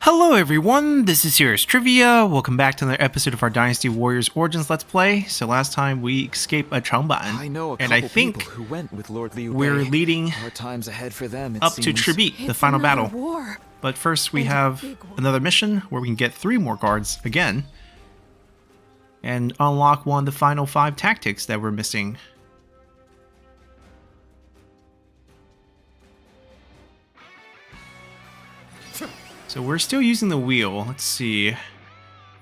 Hello everyone, this is Serious Trivia. Welcome back to another episode of our Dynasty Warriors Origins Let's Play. So last time we escaped a Changban, I know a and I couple think people who went with Lord Liu Bei. we're leading Hard times ahead for them, it up to seems. Chibi, the final battle. War. But first we And a have big one. another mission where we can get 3 more guards again and unlock one of the final 5 tactics that we're missing. So we're still using the wheel. Let's see.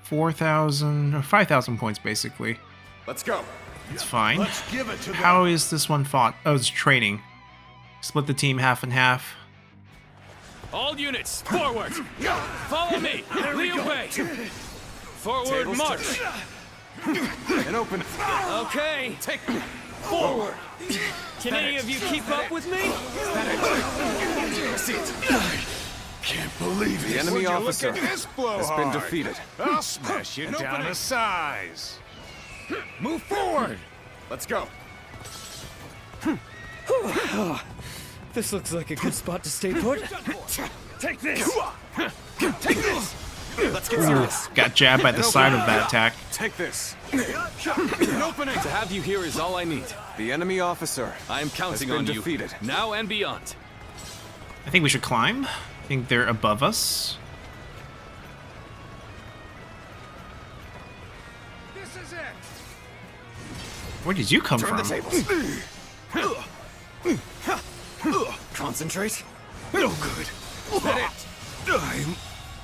4,000 or 5,000 points basically. Let's go. It's fine. Let's give it to them. How is this one fought? Oh, it's training. Split the team half and half. All units, forward! Follow me! Liu Bei! Forward Tables march! And open. Okay, Take forward! Can any of you keep up with me? Can't believe it. The enemy officer This has been defeated. I'll smash you down to size. Move forward. Let's go. This looks like a good spot to stay put. Take this. Take this. Let's get serious. Got jabbed by the side of that attack. Take this. An opening. To have you here is all I need. The enemy officer I am counting been on you, defeated. now and beyond. I think we should climb. I think they're above us. This is it. Where did you come Turn from? the tables. Concentrate. No good. That it. I'm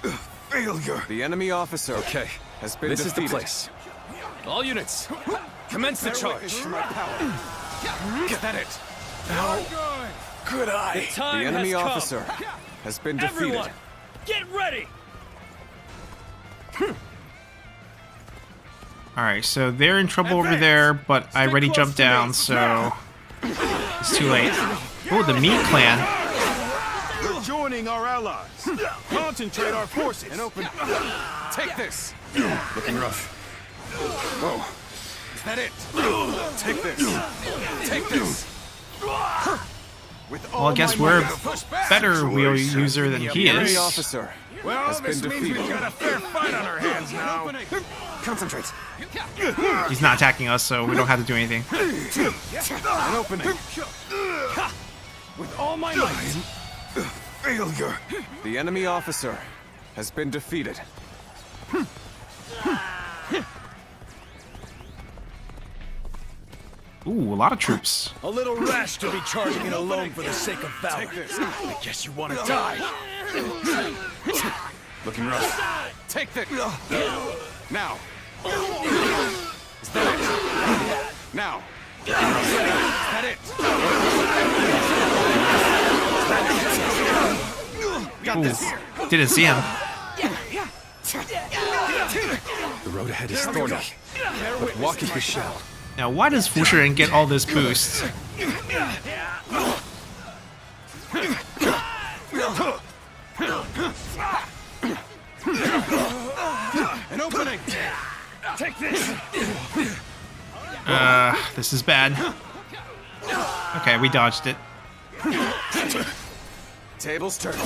a failure. The enemy officer Okay, has been this is the defeated. place. All units, commence the charge. To my power. Get that it. How could I? Time The enemy has come. officer has been defeated. Everyone, get ready! Alright, so they're in trouble over there, but I already jumped down, so it's too late. Oh, the meat clan. We're joining our allies. Concentrate our forces. And open. Take this. Looking rough. Whoa. Is that it? Take this. Take this. With all Well, I guess my we're might, push back. better wheel user than he The enemy is. officer Well, has this been means we've defeated. got a fair fight on our hands now. Concentrate. He's not attacking us, so we don't have to do anything. An opening. With all my might. Failure. The enemy officer has been defeated. Ooh, a lot of troops. A little rash to be charging in alone for the sake of valor. Take this. I guess you want to die. Looking rough. Take this. Now. Is that it? Now. Is that it? Got this. Ooh, didn't see him. The road ahead is thorny, but walking we shall. Now, why does Fushiren get all this boost? An opening. Take this. This is bad. Okay, we dodged it. Tables turn.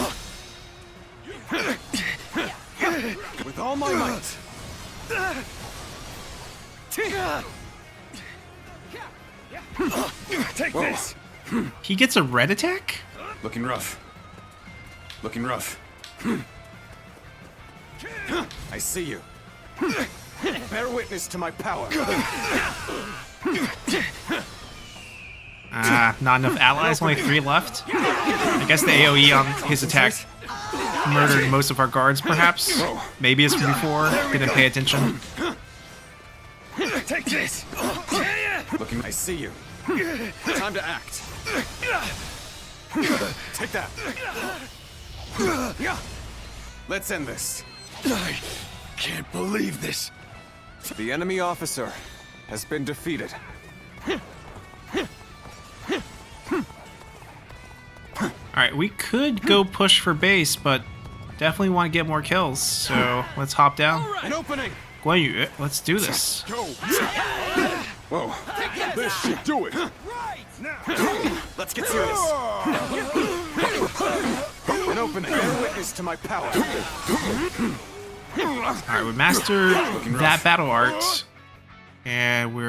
With all my might. Take this. He gets a red attack? Looking rough. Looking rough. I see you. Bear witness to my power. Not enough allies, only 3 left. I guess the AoE on his attack murdered most of our guards, perhaps. Maybe it's from before, didn't pay attention. Take this. Looking. I see you. Time to act. Take that. Let's end this. I can't believe this. The enemy officer has been defeated. Alright, we could go push for base, but definitely want to get more kills, so let's hop down. An opening. Guan Yu, let's do this. Go. Whoa. This should do it. Let's get serious. An opening. Bear witness to my power. Alright, we mastered that battle art. And we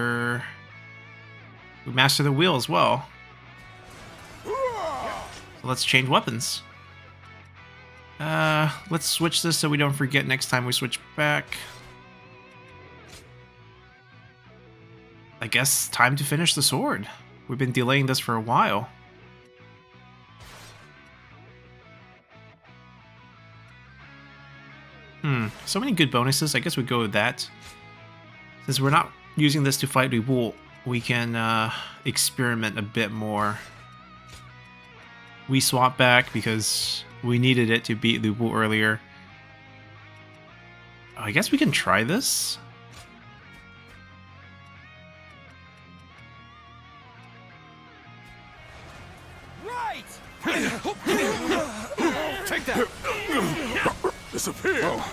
mastered the wheel as well. So let's change weapons. Let's switch this so we don't forget next time we switch back. I guess time to finish the sword. We've been delaying this for a while. So many good bonuses. I guess we go with that. Since we're not using this to fight Liu Bei, we can experiment a bit more. We swap back because we needed it to beat Liu Bei earlier. I guess we can try this. Right. Take that. Disappear. Oh.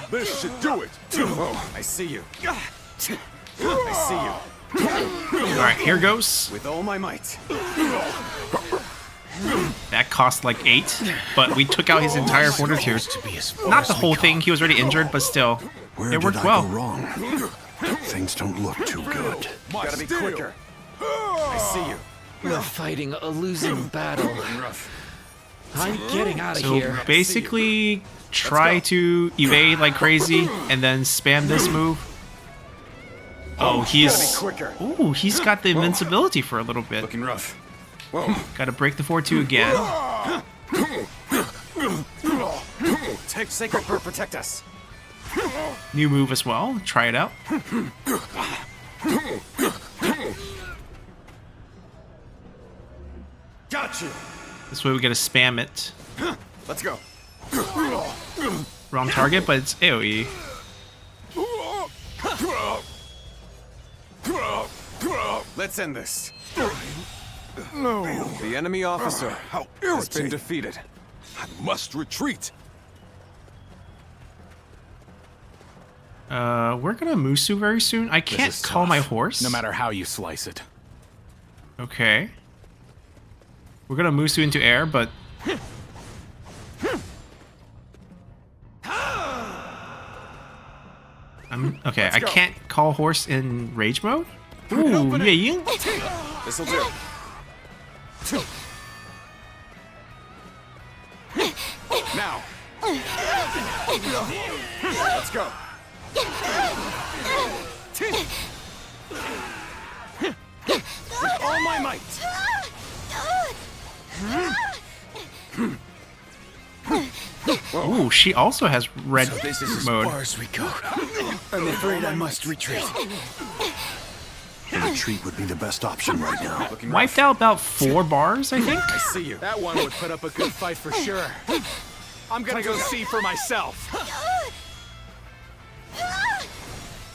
This should do it. Oh, I see you. I see you. Alright, here goes. With all my might. That cost like 8, but we took out his entire fortitude. Not the whole thing, he was already injured, but still. It worked well. Wrong? Things don't look too good. Gotta be quicker. I see you. We're fighting a losing battle. I'm getting out of here. So basically, try to evade like crazy and then spam this move. Oh, he's... Ooh, he's got the invincibility for a little bit. Looking rough. Gotta break the 4-2 again. Take Sacred Bird, protect us. New move as well. Try it out. Got you. This way we gotta spam it. Let's go. Wrong target, but it's AoE. Let's end this. No. The enemy officer has been defeated. I must retreat. We're gonna Musu very soon. I can't call my horse. No matter how you slice it. Okay. We're gonna Musu into air, but... okay, I can't call horse in rage mode? Ooh, yeah. This'll do. Now. Let's go. With all my might. Ooh, she also has red This is as mode. far as we go. I'm afraid I must retreat. A retreat would be the best option right now. Wiped out about 4 bars, I think? I see you. That one would put up a good fight for sure. I'm gonna go see for myself.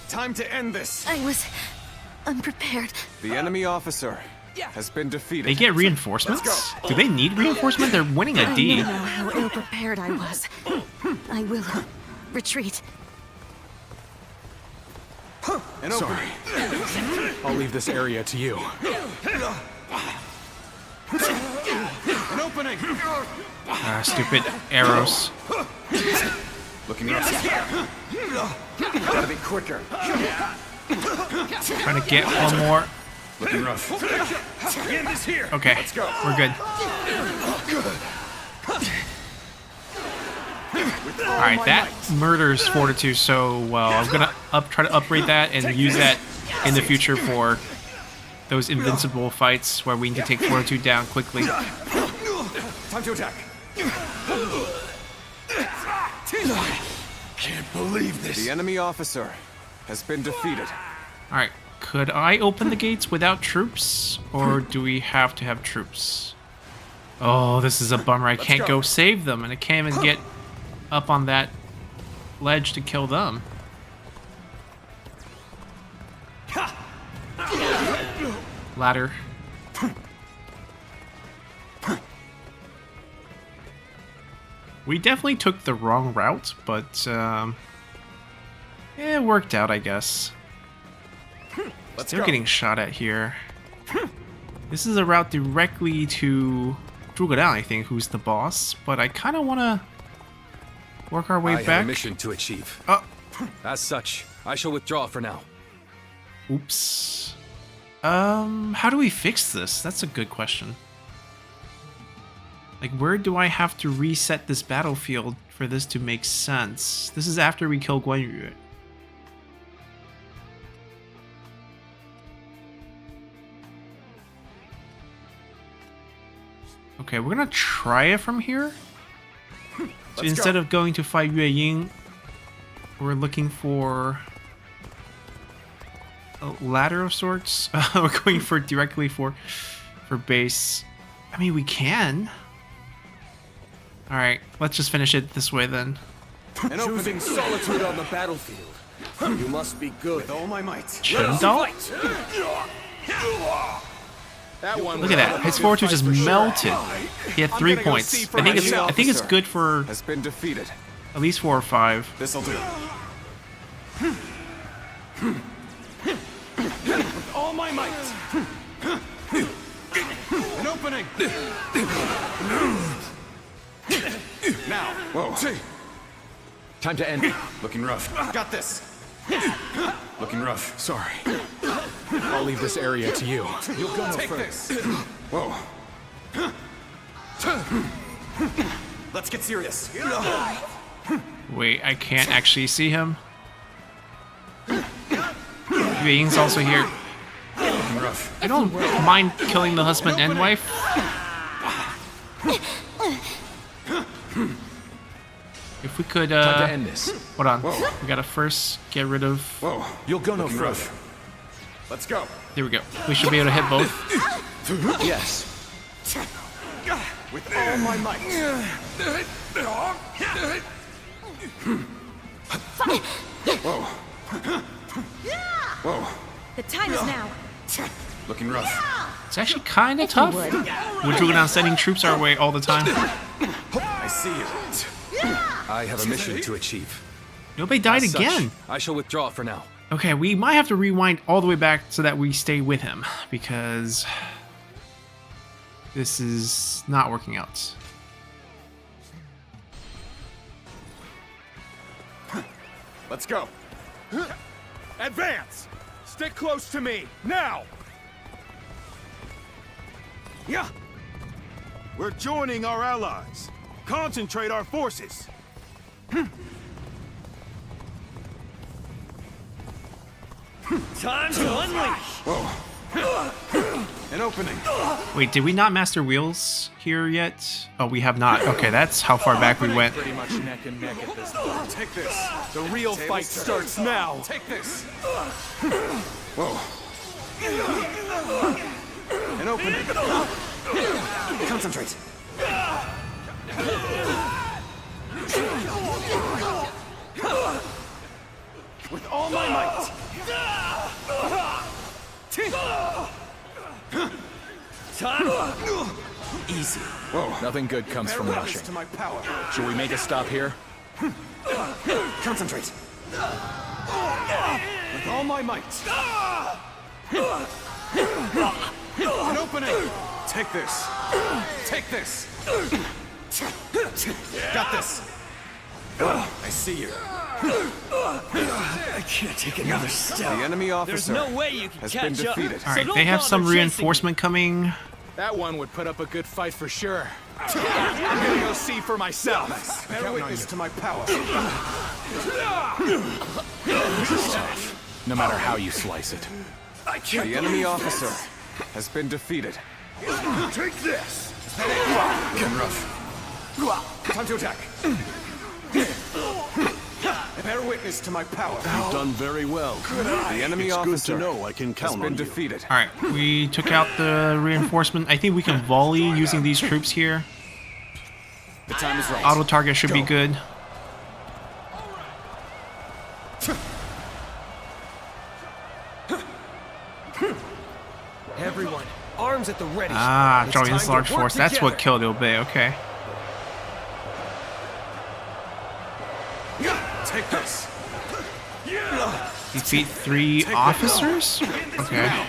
Time to end this. I was unprepared. The enemy officer has been defeated. They get reinforcements? Do they need reinforcement? They're winning a I D. know how ill-prepared I was. I will retreat. An opening. I'll leave this area to you. An opening. Stupid arrows. Looking rough. Gotta be quicker. Trying to get one more. Looking rough. End this here. Okay, Let's go. we're good. Alright, that murders fortitude so well. I'm gonna try to upgrade that and use that in the future for those invincible fights where we need to take fortitude down quickly. Time to attack. Can't believe this. The enemy officer has been defeated. Alright, could I open the gates without troops? Or do we have to have troops? Oh, this is a bummer. I can't go save them, and I can't even get up on that ledge to kill them. Ladder. We definitely took the wrong route, but it worked out, I guess. Still getting shot at here. This is a route directly to Zhuge Liang, I think, who's the boss, but I kind of want to work our way I back. have a mission to achieve. Oh, As such, I shall withdraw for now. oops. How do we fix this? That's a good question. Like, where do I have to reset this battlefield for this to make sense? This is after we kill Guan Yu. Okay, we're gonna try it from here. So instead of going to fight Yue Ying, we're looking for a ladder of sorts. We're going for directly for base. I mean, we can. All right, let's just finish it this way then. Choosing solitude on the battlefield. You must be good. With all my might. Chengdao? Look at that. His fortune just melted. He had 3 points. I think it's good for Has been defeated. at least 4 or 5. This'll do. With all my might. An opening. Now. Whoa. Time to end. Looking rough. Got this. Looking rough. Sorry. I'll leave this area to you. You'll go take this. Whoa. Let's get serious. Wait, I can't actually see him. Yue Ying's also here. Looking rough. I don't mind killing the husband and wife. If we could, Time to end this. hold on. We gotta first get rid of. Whoa. You'll go no further. Let's go. There we go. We should be able to hit both. Yes. With all my might. Whoa. Whoa. The time is now. Looking rough. It's actually kind of tough. would. With Zhuge Liang sending troops our way all the time. I see you. I have a mission to achieve. Liu Bei died As such, again. I shall withdraw for now. Okay, we might have to rewind all the way back so that we stay with him, because this is not working out. Let's go. Advance! Stick close to me, now! Yeah! We're joining our allies. Concentrate our forces. Time to unleash! Whoa. An opening. Wait, did we not master wheels here yet? Oh, we have not. Okay, that's how far back we went. Pretty much neck and neck at this point. Take this. The real fight starts now. Take this. Whoa. An opening. Concentrate. With all my might. Easy. Whoa. Nothing good comes from Bear rushing. witness to my power. Should we make a stop here? Concentrate. With all my might. An opening. Take this. Take this. Got this. I see you. I can't take another step. The enemy officer way you can has been defeated. All right, they have some reinforcement coming. That one would put up a good fight for sure. I'm gonna go see for myself. Bear witness to my power. No matter how you slice it. I can't. The enemy officer has been defeated. Take this. Looking rough. Time to attack. Bear witness to my power. You've done very well. The enemy It's good officer to know I can has count been on you. defeated. All right, we took out the reinforcement. I think we can volley using these troops here. The time is right. Auto target should be good. Everyone, arms at the ready. Ah, It's Zhao time Yun's to large work force. That's what together. killed Liu Bei. Okay. Take this. Defeat 3 officers? Okay.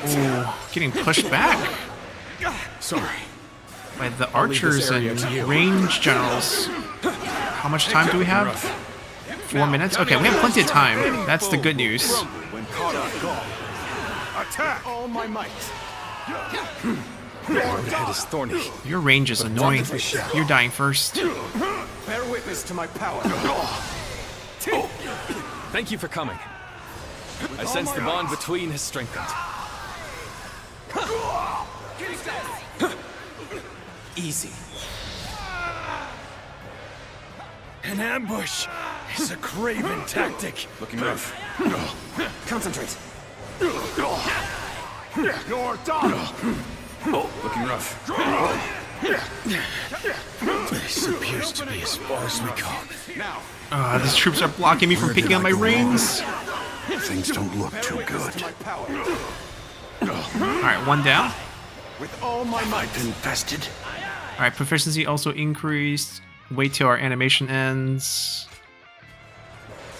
Ooh, getting pushed back. Sorry. By the I'll leave this archers area and to you. range generals. How much time do we have? 4 minutes? Okay, we have plenty of time. That's the good news. When caught off guard. Attack! All my might. The road ahead is thorny. Your range is annoying. You're dying first. Bear witness to my power. Thank you for coming. I sense the bond between has strengthened. Easy. An ambush is a craven tactic. Looking rough. Concentrate. You're done. Looking rough. This appears to be as far as we go. Now, These troops are blocking me from Where picking did up I my go wrong? reins. Things don't look too good. to my power. Alright, one down. With all my might. Infested. Alright, proficiency also increased. Wait till our animation ends.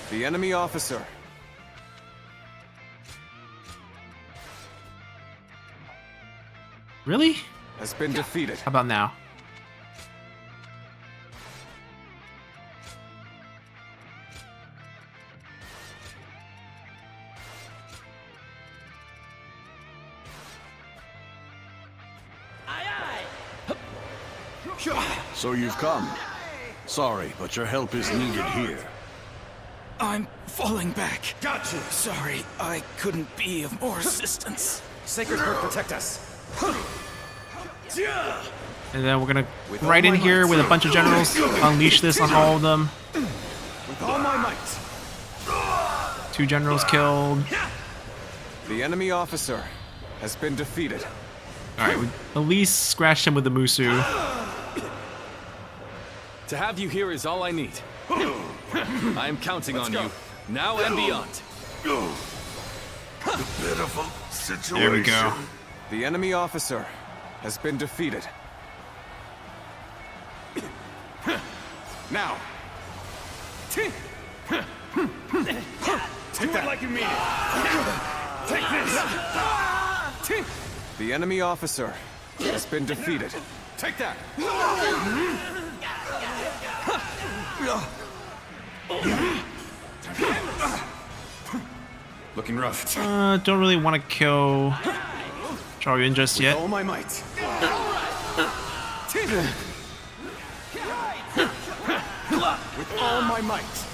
The enemy officer. Really? Has been defeated. How about now? So you've come. Sorry, but your help is needed here. I'm falling back. Gotcha. Sorry, I couldn't be of more assistance. Sacred Heart, protect us. And then we're gonna right in here with a bunch of generals, unleash this on all of them. With all my might. 2 generals killed. The enemy officer has been defeated. Alright, we at least scratched him with the Musu. To have you here is all I need. I am counting on you, now and beyond. Pitiful situation. There we go. The enemy officer has been defeated. Now. Take that. Like you mean it. Take this. The enemy officer has been defeated. Take that. Looking rough. Don't really want to kill Zhao Yun just yet. All my might. With all my might.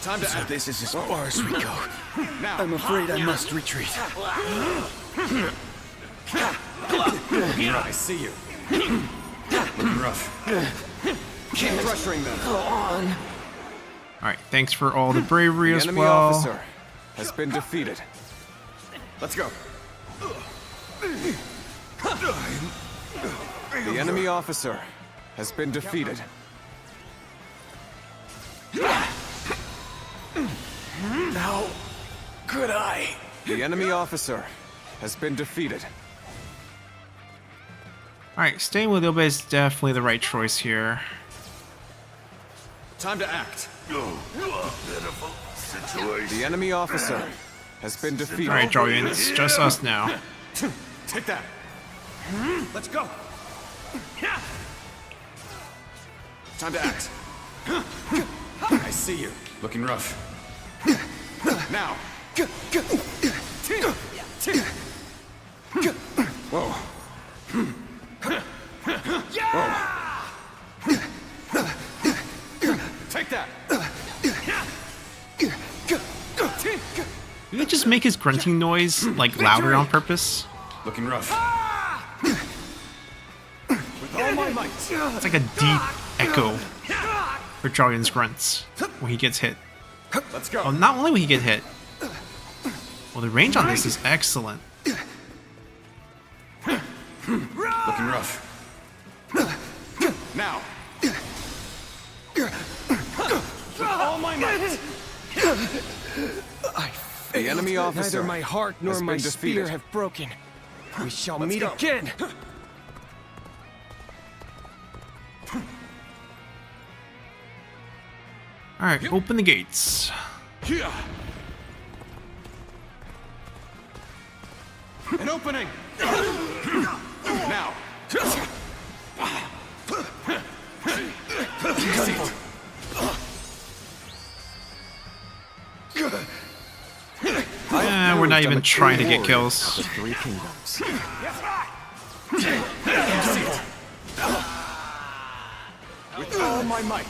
Time to So act. this is as far as we go. Now. I'm afraid I must retreat. I see you. Looking rough. Keep pressuring them. Alright, thanks for all the bravery The as enemy well. officer has been defeated. Let's go. The enemy officer has been defeated. How could I? The enemy officer has been defeated. Alright, staying with Liu Bei is definitely the right choice here. Time to act. Pitiful situation. The enemy officer has been defeated. Alright, Zhao Yun, it's just us now. Take that. Let's go. Time to act. I see you. Looking rough. Now. Whoa. Take that. Did they just make his grunting noise like louder on purpose? Looking rough. With all my might. It's like a deep echo for Zhao Yun's grunts when he gets hit. Let's go. Oh, not only when he gets hit. Well, the range on this is excellent. Looking rough. Now. With all my might. The enemy officer. Neither my heart nor has my been spear defeated. have broken. We shall Let's meet go. again. Alright, open the gates. An An opening! Now! We're not even trying to get kills. The Three Kingdoms. With all my might.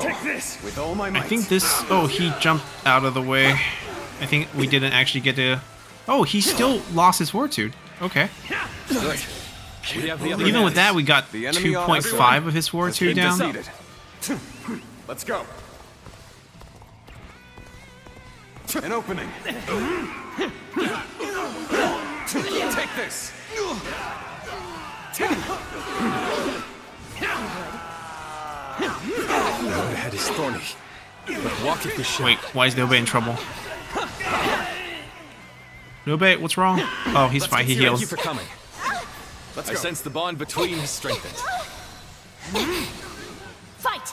Take this! With all my might. I think this... Oh, he jumped out of the way. I think we didn't actually get to... Oh, he still lost his fortitude. Okay. Good. We have the upper Even hand. with that, we got The enemy 2.5 of his fortitude down. Defeated. Let's go. An opening. Take this. The road ahead is thorny. But walk it with shape. Wait, why is Liu Bei in trouble? Liu Bei, what's wrong? Oh, he's fine. He Thank you heals. for coming. Let's I go. sense the bond between has strengthened. Fight!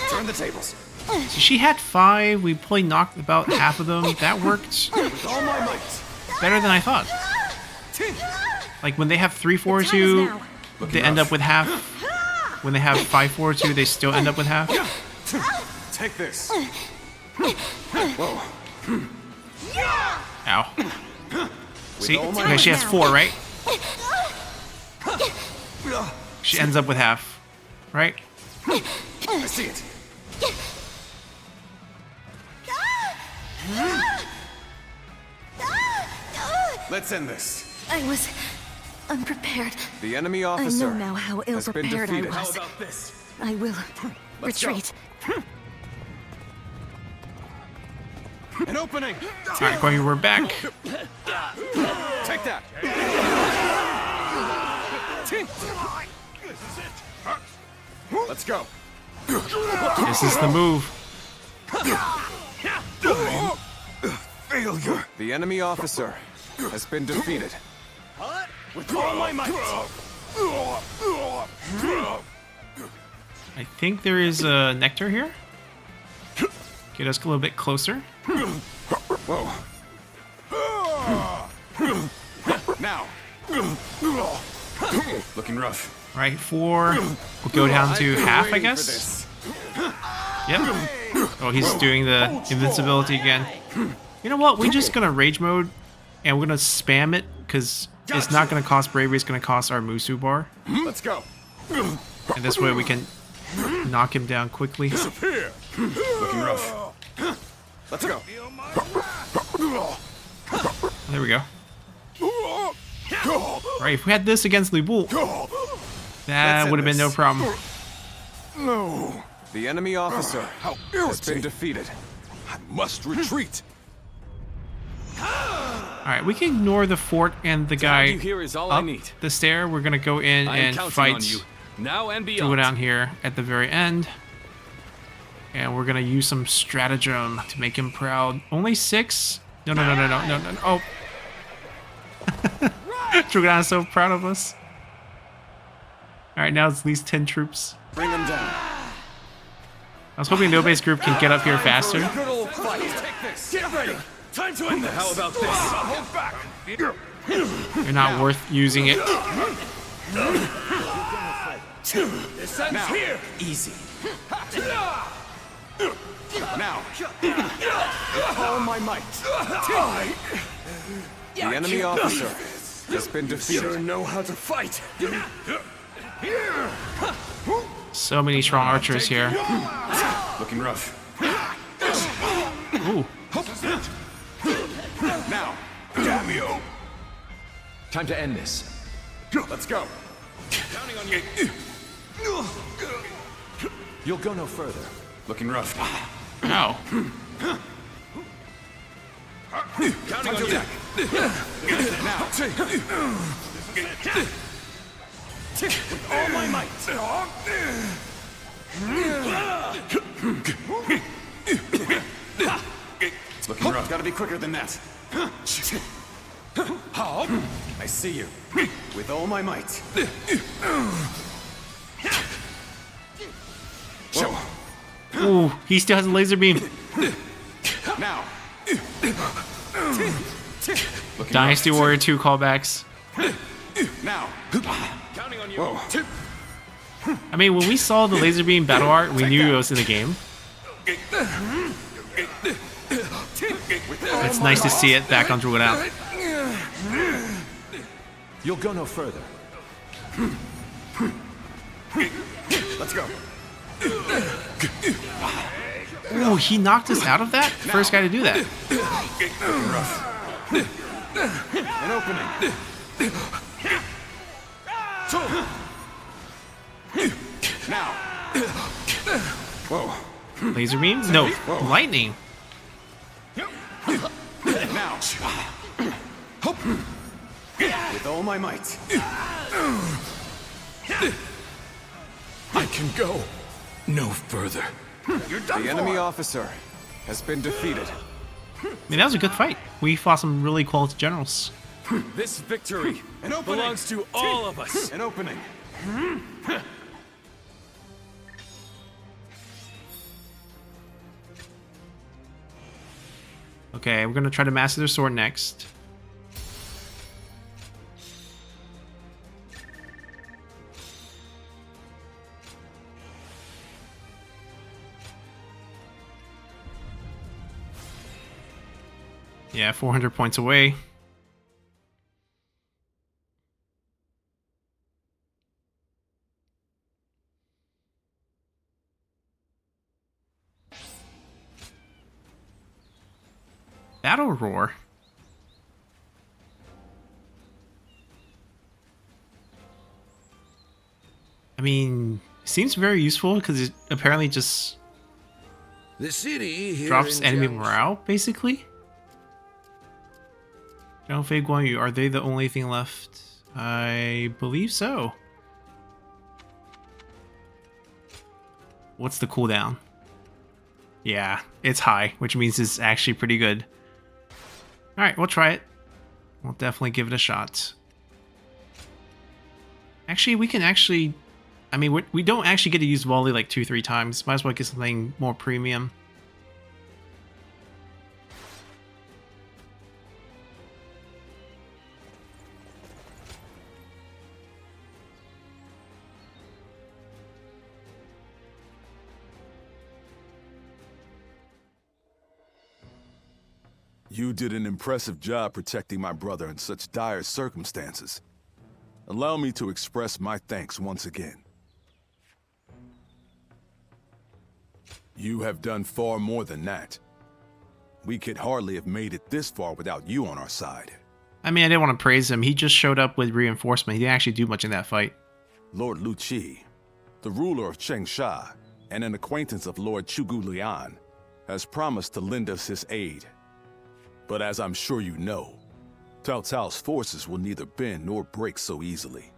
Turn the tables. So she had 5. We probably knocked about half of them. That worked With all my might. better than I thought. Like when they have 3 Time is fortitude, now. they end up with half. When they have 5 fortitude, they still end up with half. Take this. Whoa. Ow. See? all my Okay, she might has now. 4, right? She ends up with half, right? I see it. Let's end this. I was unprepared. The enemy I officer know now how has been ill-prepared I defeated. was. How about this? I will Let's go. retreat. An opening. Alright, Guan Yu, we're back. Take that. Let's go. This is the move. Failure. The enemy officer has been defeated. With all my might. I think there is a nectar here. Get us a little bit closer. Whoa. Now. Looking rough. Right, 4. We'll go down to half, I Waiting for guess. this. Yep. Oh, he's doing the invincibility again. You know what? We're just gonna rage mode, and we're gonna spam it, because it's not gonna cost bravery, it's gonna cost our Musu bar. Let's go. And this way we can knock him down quickly. Looking rough. Let's go. There we go. Right, if we had this against Liu Bei, that end would have been no this. problem. No. The enemy officer has been irritating. defeated. I must retreat. Alright, we can ignore the fort and the guy You here is all I up need. the stair. We're gonna go in I am and counting fight on you. Now and to go beyond. down here at the very end. And we're gonna use some stratagem to make him proud. Only 6? No. Oh. Drugana's so proud of us. Alright, now it's at least 10 troops. Bring him down. I was hoping Liu Bei's group can get up here faster. Good old fight. Take this. Get ready. Time to end this. How about this? Hold back. They're not worth using it. This ends Now. here. Easy. Now. With all my might. The enemy officer has been defeated. Know how to fight. So many strong archers here. Looking rough. Ooh. Now. Damn you! Time to end this. Let's go. Counting on you. You'll go no further. Looking rough. No. Counting on you. Now. With all my might. Looking rough. Gotta be quicker than that. I see you. With all my might. Whoa. Ooh, he still has a laser beam. Now. Dynasty Warrior 2 callbacks. Now. Counting on you. Whoa. I mean, when we saw the laser beam battle art, we knew it was in the game. It's nice to see it back on Druid out. You'll go no further. Let's go. Oh, he knocked us out of that? First guy to do that. An opening. Now. Whoa. Laser beams? No, lightning. Now. With all my might. I can go no further. The enemy officer has been defeated. I mean, that was a good fight. We fought some really quality generals. This victory An opening. belongs to all of us. An opening. Okay, we're gonna try to master their sword next. Yeah, 400 points away. Battle Roar. I mean, seems very useful because it apparently just The city here drops in enemy Jiangsu- morale, basically. Zhang Fei Guan Yu, are they the only thing left? I believe so. What's the cooldown? Yeah, it's high, which means it's actually pretty good. Alright, we'll try it. We'll definitely give it a shot. Actually, we can actually... I mean, we don't actually get to use volley like 2-3 times. Might as well get something more premium. You did an impressive job protecting my brother in such dire circumstances. Allow me to express my thanks once again. You have done far more than that. We could hardly have made it this far without you on our side. I mean, I didn't want to praise him. He just showed up with reinforcement. He didn't actually do much in that fight. Lord Liu Qi, the ruler of Chengsha and an acquaintance of Lord Chugu Lian, has promised to lend us his aid. But as I'm sure you know, Cao Cao's forces will neither bend nor break so easily.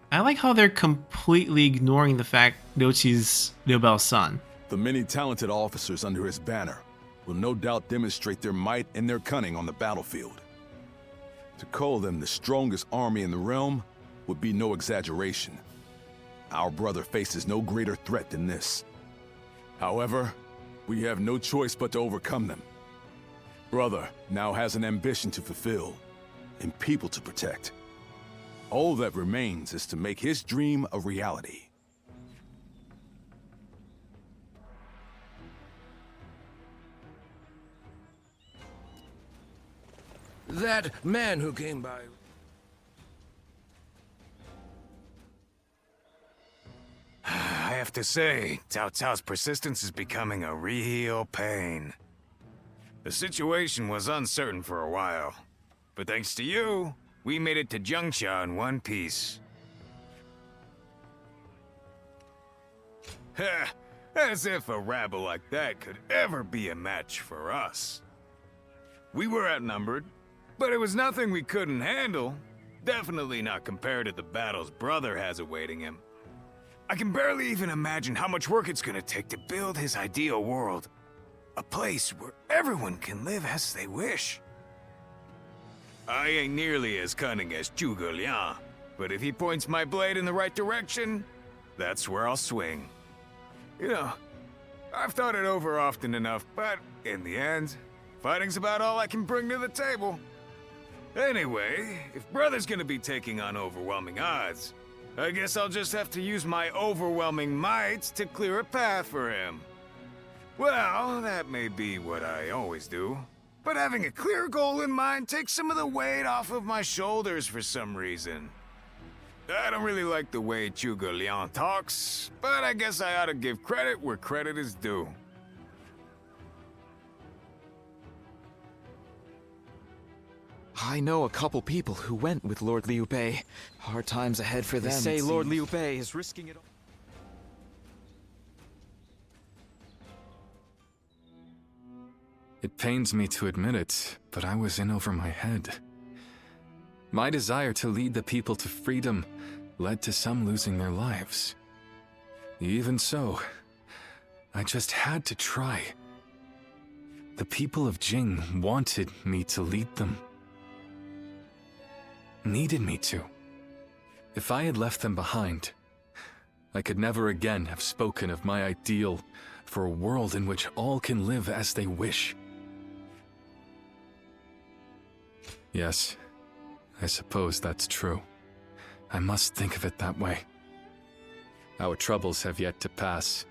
I like how they're completely ignoring the fact Liu Qi's Liu Bei's son. The many talented officers under his banner will no doubt demonstrate their might and their cunning on the battlefield. To call them the strongest army in the realm would be no exaggeration. Our brother faces no greater threat than this. However, we have no choice but to overcome them. Brother now has an ambition to fulfill and people to protect. All that remains is to make his dream a reality. That man who came by. I have to say, Cao Cao's persistence is becoming a real pain. The situation was uncertain for a while, but thanks to you, we made it to Jiangxia in one piece. Heh, as if a rabble like that could ever be a match for us. We were outnumbered, but it was nothing we couldn't handle. Definitely not compared to the battles brother has awaiting him. I can barely even imagine how much work it's gonna take to build his ideal world. A place where everyone can live as they wish. I ain't nearly as cunning as Zhuge Liang, but if he points my blade in the right direction, that's where I'll swing. You know, I've thought it over often enough, but in the end, Fighting's about all I can bring to the table. Anyway, if brother's gonna be taking on overwhelming odds, I guess I'll just have to use my overwhelming might to clear a path for him. Well, that may be what I always do, but having a clear goal in mind takes some of the weight off of my shoulders for some reason. I don't really like the way Zhuge Liang talks, but I guess I ought to give credit where credit is due. I know a couple people who went with Lord Liu Bei. Hard times ahead for them. They say Lord Liu Bei is risking it all. It pains me to admit it, but I was in over my head. My desire to lead the people to freedom led to some losing their lives. Even so, I just had to try. The people of Jing wanted me to lead them. Needed me to. If I had left them behind, I could never again have spoken of my ideal for a world in which all can live as they wish. Yes, I suppose that's true. I must think of it that way. Our troubles have yet to pass.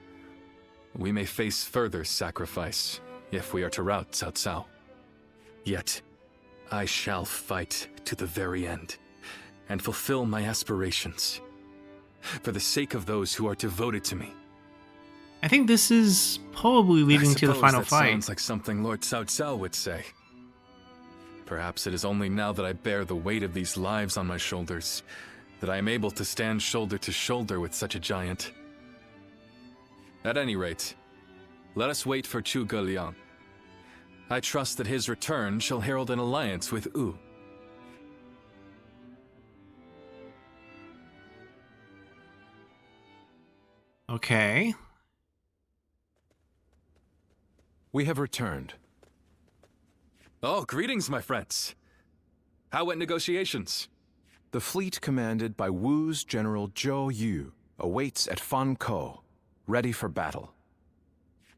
We may face further sacrifice if we are to rout Cao Cao. Yet, I shall fight to the very end and fulfill my aspirations for the sake of those who are devoted to me. I think this is probably leading to the final fight. Sounds like something Lord Cao Cao would say. Perhaps it is only now that I bear the weight of these lives on my shoulders that I am able to stand shoulder to shoulder with such a giant. At any rate, let us wait for Zhuge Liang. I trust that his return shall herald an alliance with Wu. Okay. We have returned. Oh, greetings, my friends. How went negotiations? The fleet commanded by Wu's General Zhou Yu awaits at Fan Ko, ready for battle.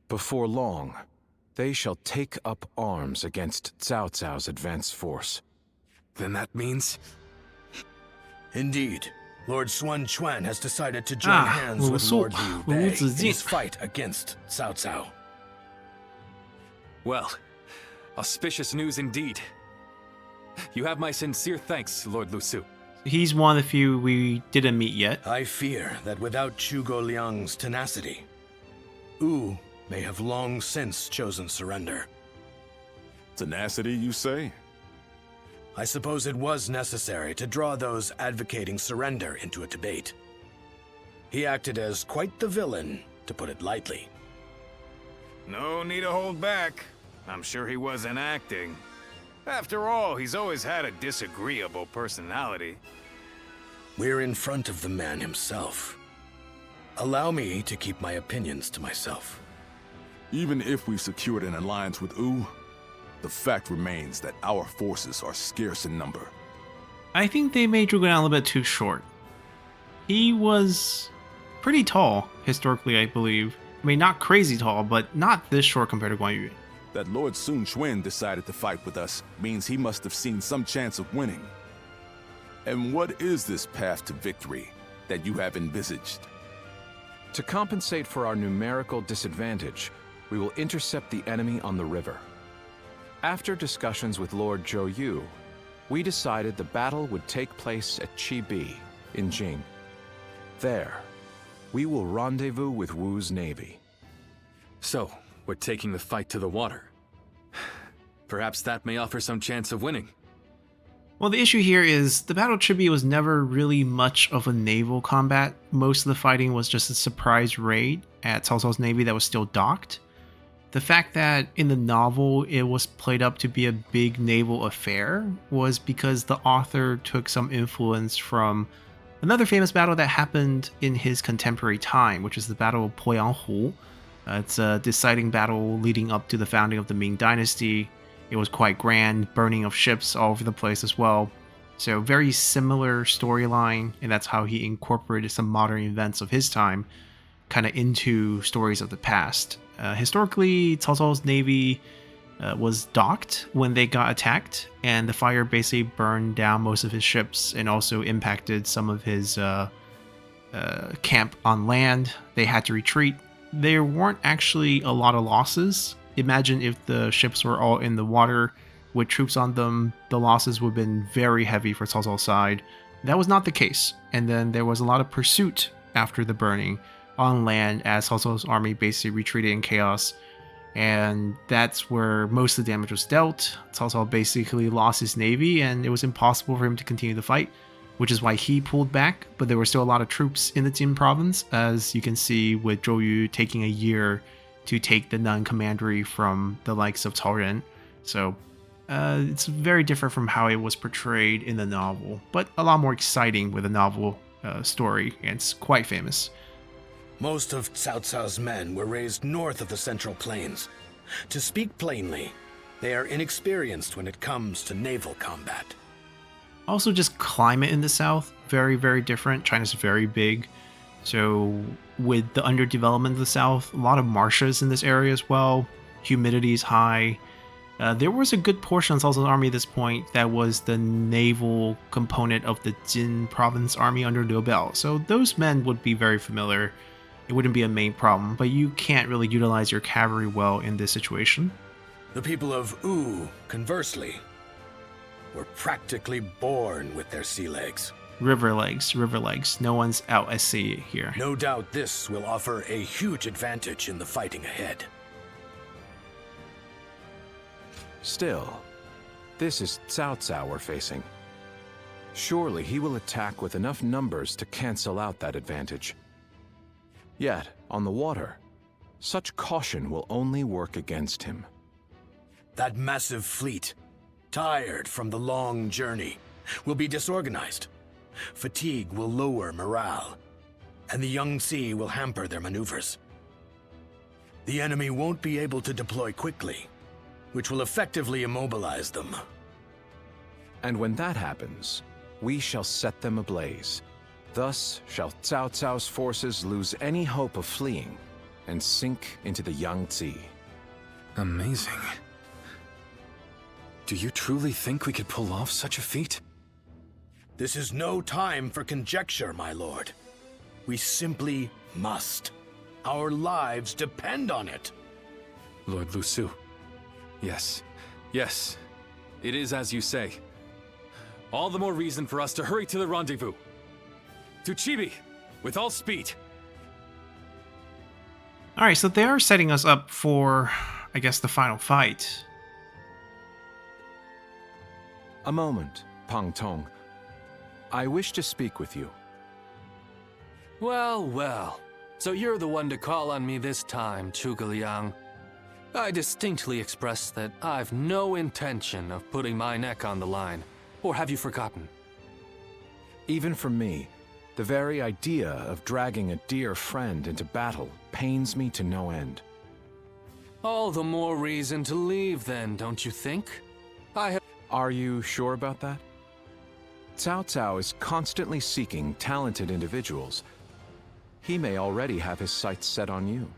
Before long, they shall take up arms against Cao Cao's advance force. Then that means... Indeed. Lord Xuan Chuan has decided to join hands with Lord Liu Bei in his fight against Cao Cao. Well, auspicious news indeed. You have my sincere thanks, Lord Lu Su. He's one of the few we didn't meet yet. I fear that without Zhuge Liang's tenacity, Wu may have long since chosen surrender. Tenacity, you say? I suppose it was necessary to draw those advocating surrender into a debate. He acted as quite the villain, to put it lightly. No need to hold back. I'm sure he wasn't acting. After all, he's always had a disagreeable personality. We're in front of the man himself. Allow me to keep my opinions to myself. Even if we've secured an alliance with Wu, the fact remains that our forces are scarce in number. I think they made Zhuge Liang a little bit too short. He was pretty tall, historically, I believe. I mean, not crazy tall, but not this short compared to Guan Yu. That Lord Sun Quan decided to fight with us means he must have seen some chance of winning. And what is this path to victory that you have envisaged? To compensate for our numerical disadvantage, we will intercept the enemy on the river. After discussions with Lord Zhou Yu, we decided the battle would take place at Chibi in Jing. There, we will rendezvous with Wu's navy. So, we're taking the fight to the water. Perhaps that may offer some chance of winning. Well, the issue here is the Battle of Chibi was never really much of a naval combat. Most of the fighting was just a surprise raid at Cao Cao's navy that was still docked. The fact that in the novel it was played up to be a big naval affair was because the author took some influence from another famous battle that happened in his contemporary time, which is the Battle of Poyanghu. It's a deciding battle leading up to the founding of the Ming Dynasty. It was quite grand, burning of ships all over the place as well. So very similar storyline, and that's how he incorporated some modern events of his time kind of into stories of the past. Historically, Cao Cao's navy was docked when they got attacked, and the fire basically burned down most of his ships and also impacted some of his camp on land. They had to retreat. There weren't actually a lot of losses. Imagine if the ships were all in the water with troops on them, the losses would have been very heavy for Cao Cao's side. That was not the case, and then there was a lot of pursuit after the burning on land as Cao Cao's army basically retreated in chaos, and that's where most of the damage was dealt. Cao Cao basically lost his navy, and it was impossible for him to continue the fight, which is why he pulled back, but there were still a lot of troops in the Jin province, as you can see with Zhou Yu taking a year to take the Nan commandery from the likes of Cao Ren. So it's very different from how it was portrayed in the novel, but a lot more exciting with the novel story, and it's quite famous. Most of Cao Cao's men were raised north of the Central Plains. To speak plainly, they are inexperienced when it comes to naval combat. Also, just climate in the south, very, very different. China's very big. So with the underdevelopment of the south, a lot of marshes in this area as well. Humidity is high. There was a good portion of Cao Cao's army at this point that was the naval component of the Jin province army under Liu Bei. So those men would be very familiar. It wouldn't be a main problem, but you can't really utilize your cavalry well in this situation. The people of Wu, conversely, were practically born with their sea legs. River legs. No one's out at sea here. No doubt this will offer a huge advantage in the fighting ahead. Still, this is Cao Cao we're facing. Surely he will attack with enough numbers to cancel out that advantage. Yet, on the water, such caution will only work against him. That massive fleet, tired from the long journey, will be disorganized. Fatigue will lower morale, and the Yangtze will hamper their maneuvers. The enemy won't be able to deploy quickly, which will effectively immobilize them. And when that happens, we shall set them ablaze. Thus shall Cao Cao's forces lose any hope of fleeing and sink into the Yangtze. Amazing. Do you truly think we could pull off such a feat? This is no time for conjecture, my lord. We simply must. Our lives depend on it. Lord Lu Su. Yes. It is as you say. All the more reason for us to hurry to the rendezvous. To Chibi, with all speed. Alright, so they are setting us up for, I guess, the final fight. A moment, Pang Tong. I wish to speak with you. Well. So you're the one to call on me this time, Zhuge Liang. I distinctly expressed that I've no intention of putting my neck on the line. Or have you forgotten? Even for me, the very idea of dragging a dear friend into battle pains me to no end. All the more reason to leave then, don't you think? Are you sure about that? Cao Cao is constantly seeking talented individuals. He may already have his sights set on you.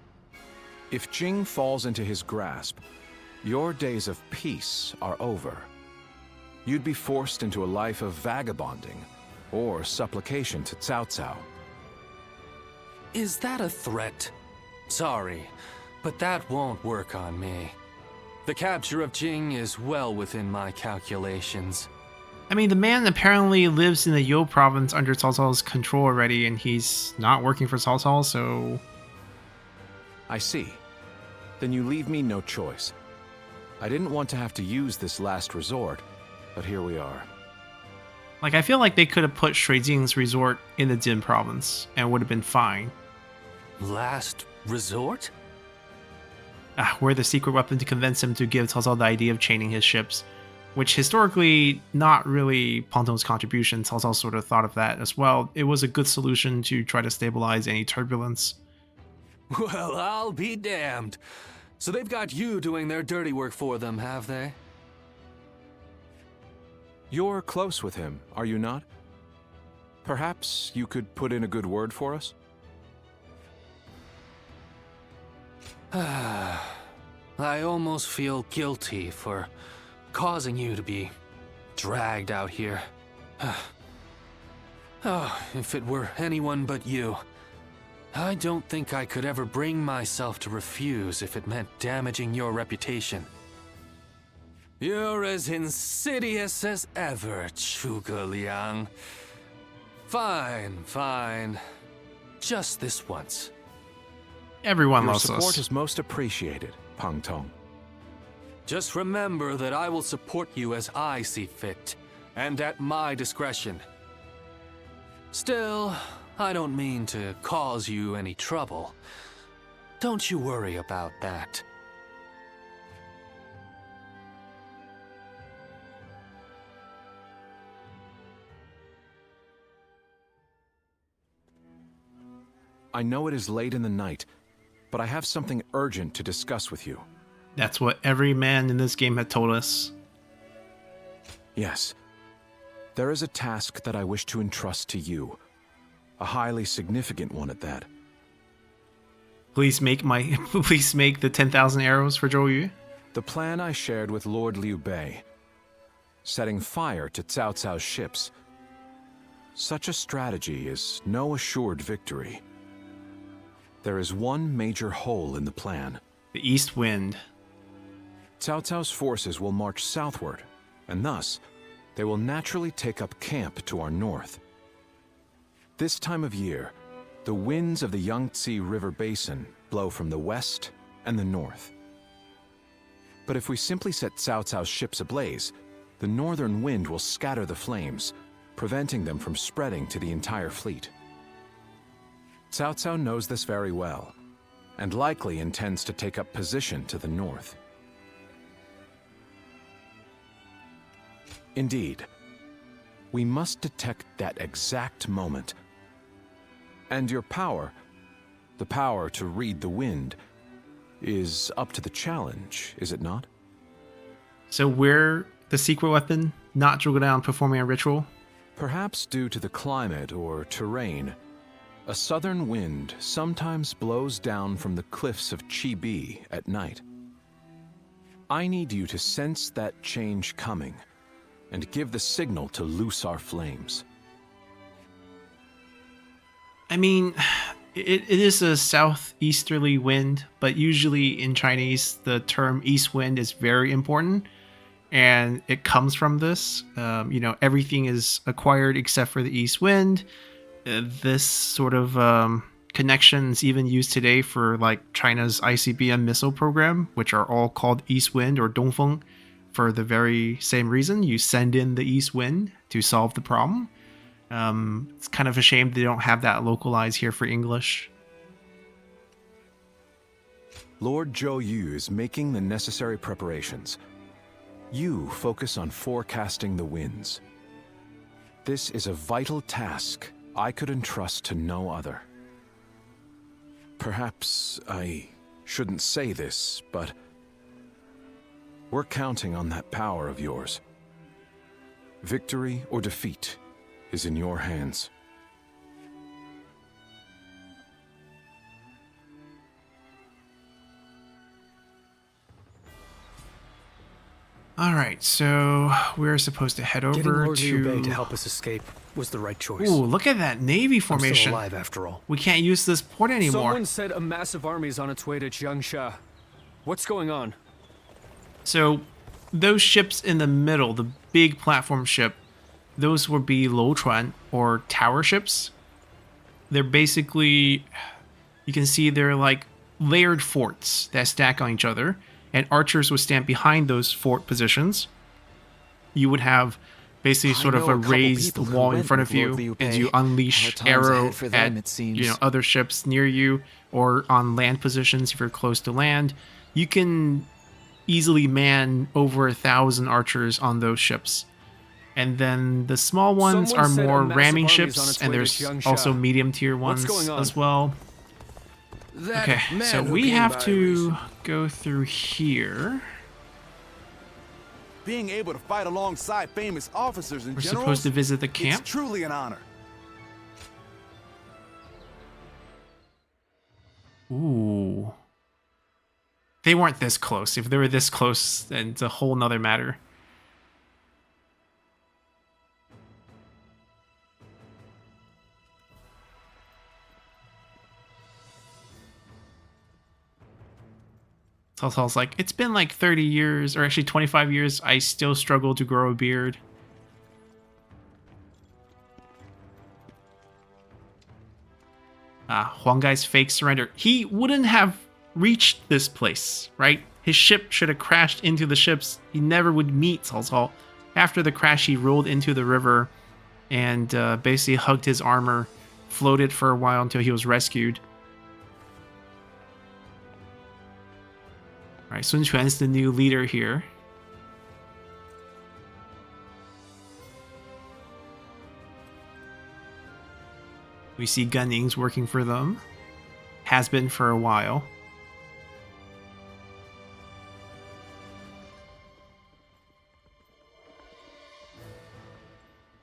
If Jing falls into his grasp, your days of peace are over. You'd be forced into a life of vagabonding or supplication to Cao Cao. Is that a threat? Sorry, but that won't work on me. The capture of Jing is well within my calculations. I mean, the man apparently lives in the You province under Cao Cao's control already, and he's not working for Cao Cao, so... I see. Then you leave me no choice. I didn't want to have to use this last resort, but here we are. Like, I feel like they could have put Shui Jing's resort in the Jin province, and it would have been fine. Last resort? We're the secret weapon to convince him to give Cao Cao the idea of chaining his ships, which historically, not really Pang Tong's contribution. Cao Cao sort of thought of that as well. It was a good solution to try to stabilize any turbulence. Well, I'll be damned. So they've got you doing their dirty work for them, have they? You're close with him, are you not? Perhaps you could put in a good word for us? I almost feel guilty for causing you to be dragged out here. Oh, if it were anyone but you, I don't think I could ever bring myself to refuse if it meant damaging your reputation. You're as insidious as ever, Zhuge Liang. Fine, fine. Just this once. Everyone Your loves support us. is most appreciated, Pang Tong. Just remember that I will support you as I see fit, and at my discretion. Still, I don't mean to cause you any trouble. Don't you worry about that. I know it is late in the night, but I have something urgent to discuss with you. That's what every man in this game had told us. Yes. There is a task that I wish to entrust to you. A highly significant one at that. Please make the 10,000 arrows for Zhou Yu. The plan I shared with Lord Liu Bei. Setting fire to Cao Cao's ships. Such a strategy is no assured victory. There is one major hole in the plan. The east wind. Cao Cao's forces will march southward, and thus, they will naturally take up camp to our north. This time of year, the winds of the Yangtze River Basin blow from the west and the north. But if we simply set Cao Cao's ships ablaze, the northern wind will scatter the flames, preventing them from spreading to the entire fleet. Cao Cao knows this very well, and likely intends to take up position to the north. Indeed, we must detect that exact moment. And your power, the power to read the wind, is up to the challenge, is it not? So we're the secret weapon, not Zhuge Liang performing a ritual? Perhaps due to the climate or terrain, a southern wind sometimes blows down from the cliffs of Chibi at night. I need you to sense that change coming, and give the signal to loose our flames. I mean, it is a southeasterly wind, but usually in Chinese, the term east wind is very important, and it comes from this. Everything is acquired except for the east wind. This sort of connection is even used today for like China's ICBM missile program, which are all called east wind or Dongfeng, for the very same reason. You send in the east wind to solve the problem. It's kind of a shame they don't have that localized here for English. Lord Zhou Yu is making the necessary preparations. You focus on forecasting the winds. This is a vital task I could entrust to no other. Perhaps I shouldn't say this, but we're counting on that power of yours. Victory or defeat is in your hands. All right, so we're supposed to head over Getting Lord to... Liu Bei to help us escape was the right choice. Ooh, look at that Navy I'm formation. still alive after all. We can't use this port anymore. Someone said a massive army is on its way to Jiangsha. What's going on? So those ships in the middle, the big platform ship, those would be Luochuan or tower ships. They're basically, you can see they're like layered forts that stack on each other, and archers would stand behind those fort positions. You would have basically sort of a raised wall in front of you as you unleash arrow at other ships near you, or on land positions if you're close to land. You can easily man over 1,000 archers on those ships. And then the small ones are more ramming ships, and there's also medium tier ones as well. Okay, so we have to go through here. Being able to fight alongside famous officers and We're generals, supposed to visit the camp. it's truly an honor. Ooh. they weren't this close. If they were this close, then it's a whole nother matter. Cao Cao's like, it's been like 30 years, or actually 25 years, I still struggle to grow a beard. Huang Gai's fake surrender. He wouldn't have reached this place, right? His ship should have crashed into the ships. He never would meet Cao Cao. After the crash, he rolled into the river and basically hugged his armor, floated for a while until he was rescued. All right, Sun Quan's the new leader here. We see Gan Ning's working for them. Has been for a while.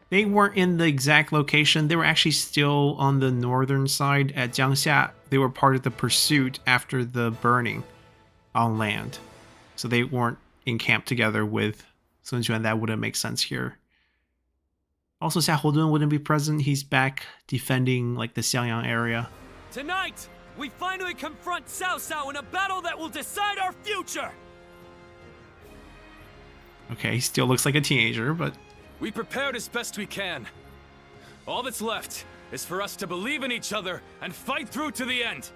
They weren't in the exact location. They were actually still on the northern side at Jiangxia. They were part of the pursuit after the burning on land. So they weren't encamped together with Sun Quan. That wouldn't make sense here. Also, Xia Hodun wouldn't be present. He's back defending like the Xiangyang area. Tonight, we finally confront Cao Cao in a battle that will decide our future! Okay, he still looks like a teenager, but... We prepared as best we can. All that's left is for us to believe in each other and fight through to the end.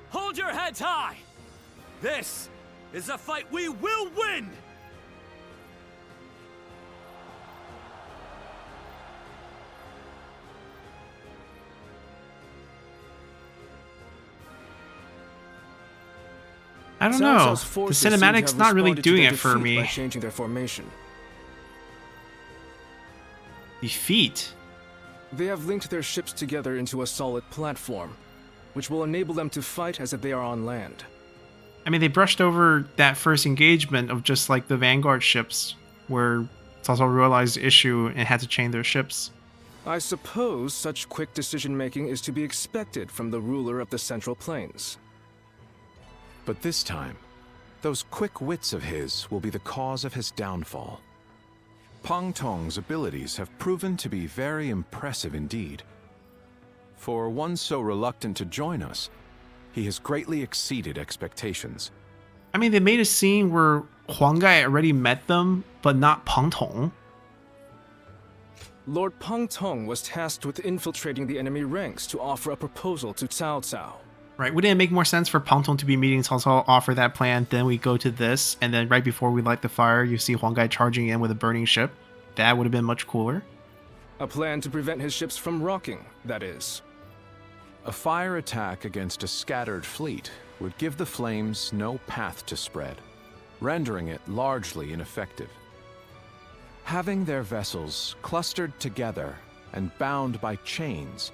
Hold your heads high! This is a fight we will win! I don't know. The cinematic's not really doing it for me. By changing their formation. Defeat? They have linked their ships together into a solid platform, which will enable them to fight as if they are on land. I mean, they brushed over that first engagement of just like the Vanguard ships, where Cao Cao realized the issue and had to change their ships. I suppose such quick decision-making is to be expected from the ruler of the Central Plains. But this time, those quick wits of his will be the cause of his downfall. Pang Tong's abilities have proven to be very impressive indeed. For one so reluctant to join us, he has greatly exceeded expectations. I mean, they made a scene where Huang Gai already met them, but not Pang Tong. Lord Pang Tong was tasked with infiltrating the enemy ranks to offer a proposal to Cao Cao. Right, wouldn't it make more sense for Pang Tong to be meeting Cao Cao, offer that plan, then we go to this, and then right before we light the fire, you see Huang Gai charging in with a burning ship? That would have been much cooler. A plan to prevent his ships from rocking, that is. A fire attack against a scattered fleet would give the flames no path to spread, rendering it largely ineffective. Having their vessels clustered together and bound by chains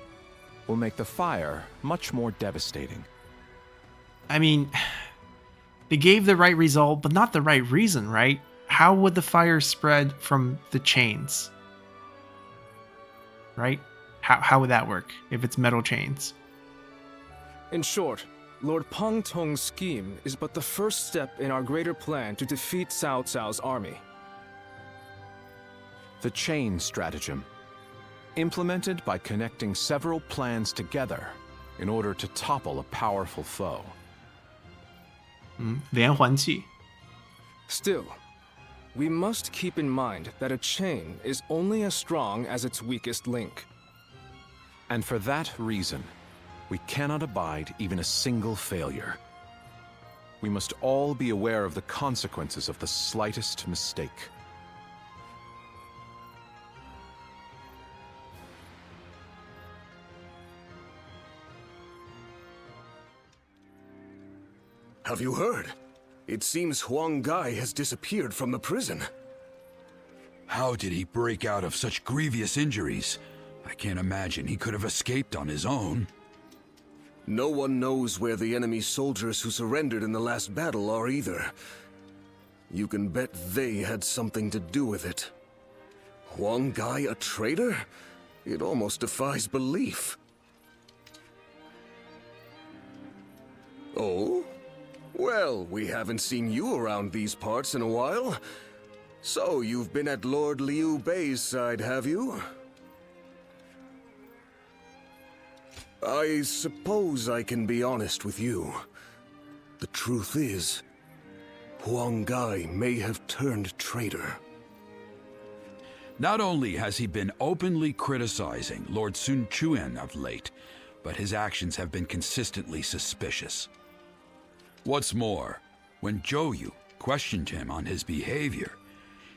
will make the fire much more devastating. I mean, they gave the right result, but not the right reason, right? How would the fire spread from the chains? Right? How would that work if it's metal chains? In short, Lord Pang Tong's scheme is but the first step in our greater plan to defeat Cao Cao's army. The chain stratagem, implemented by connecting several plans together in order to topple a powerful foe. 连环计. Still, we must keep in mind that a chain is only as strong as its weakest link. And for that reason, we cannot abide even a single failure. We must all be aware of the consequences of the slightest mistake. Have you heard? It seems Huang Gai has disappeared from the prison. How did he break out of such grievous injuries? I can't imagine he could have escaped on his own. No one knows where the enemy soldiers who surrendered in the last battle are either. You can bet they had something to do with it. Huang Gai a traitor? It almost defies belief. Oh? Well, we haven't seen you around these parts in a while. So, you've been at Lord Liu Bei's side, have you? I suppose I can be honest with you. The truth is, Huang Gai may have turned traitor. Not only has he been openly criticizing Lord Sun Quan of late, but his actions have been consistently suspicious. What's more, when Zhou Yu questioned him on his behavior,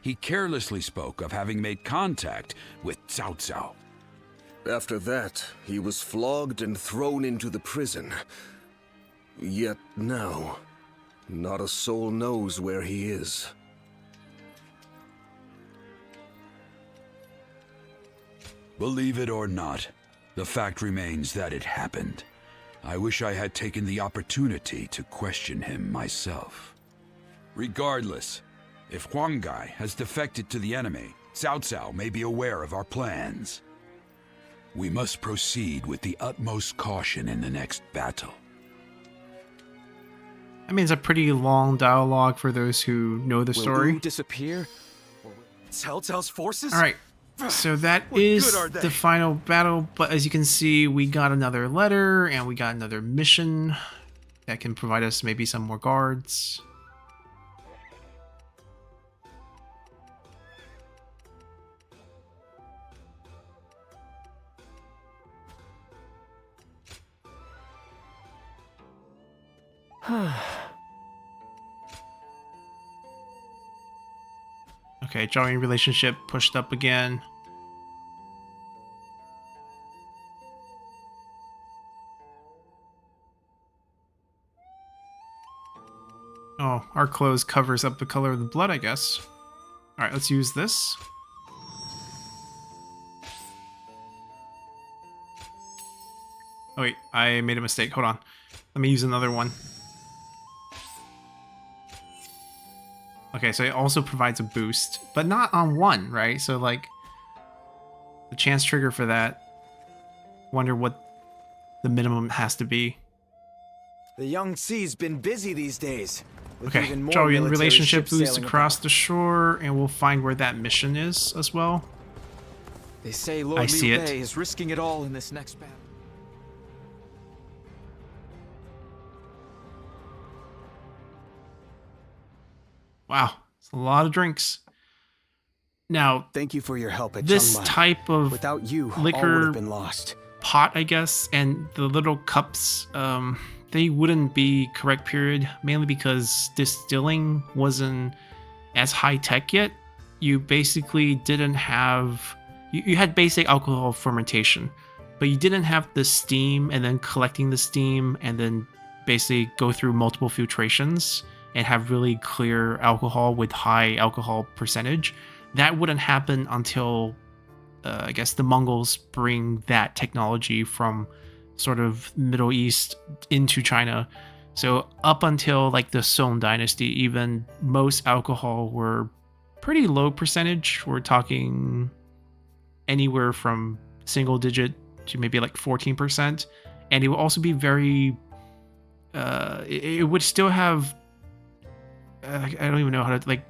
he carelessly spoke of having made contact with Cao Cao. After that, he was flogged and thrown into the prison. Yet now, not a soul knows where he is. Believe it or not, the fact remains that it happened. I wish I had taken the opportunity to question him myself. Regardless, if Huang Gai has defected to the enemy, Cao Cao may be aware of our plans. We must proceed with the utmost caution in the next battle. I mean, it's a pretty long dialogue for those who know the story. Will Wu disappear? Or will Cao Cao's forces? All right. So that is the final battle, but as you can see, we got another letter and we got another mission that can provide us maybe some more guards. Okay, joining relationship pushed up again. Oh, our clothes covers up the color of the blood, I guess. Alright, let's use this. Oh wait, I made a mistake. Hold on. Let me use another one. Okay, so it also provides a boost, but not on one, right? So like, the chance trigger for that, wonder what the minimum has to be. The Young Sea's been busy these days. Okay, join relationship boost across the shore, and we'll find where that mission is as well. They say Lord Liu Bei is risking it all in this next battle. Wow, it's a lot of drinks. Now, thank you for your help at this Changma. type of Without you, liquor all would have been lost. Pot, I guess, and the little cups, they wouldn't be correct period, mainly because distilling wasn't as high tech yet. You basically didn't have, you had basic alcohol fermentation, but you didn't have the steam and then collecting the steam and then basically go through multiple filtrations and have really clear alcohol with high alcohol percentage. That wouldn't happen until, I guess, the Mongols bring that technology from sort of Middle East into China. So up until like the Song Dynasty, even most alcohol were pretty low percentage. We're talking anywhere from single digit to maybe like 14%. And it will also be very, it would still have, I don't even know how to, like,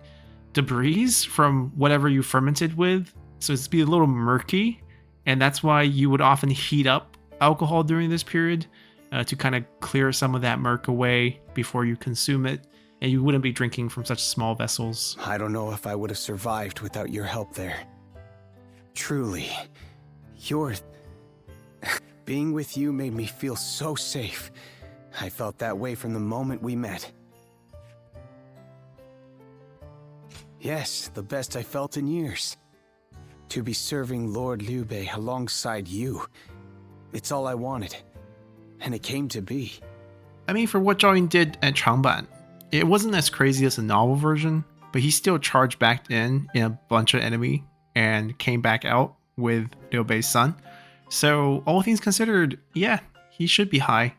debris from whatever you fermented with. So it's be a little murky. And that's why you would often heat up alcohol during this period to kind of clear some of that murk away before you consume it. And you wouldn't be drinking from such small vessels. I don't know if I would have survived without your help there. Truly, being with you made me feel so safe. I felt that way from the moment we met. Yes, the best I felt in years. To be serving Lord Liu Bei alongside you. It's all I wanted. And it came to be. I mean, for what Zhao Yun did at Changban, it wasn't as crazy as the novel version, but he still charged back in a bunch of enemy and came back out with Liu Bei's son. So, all things considered, yeah, he should be high.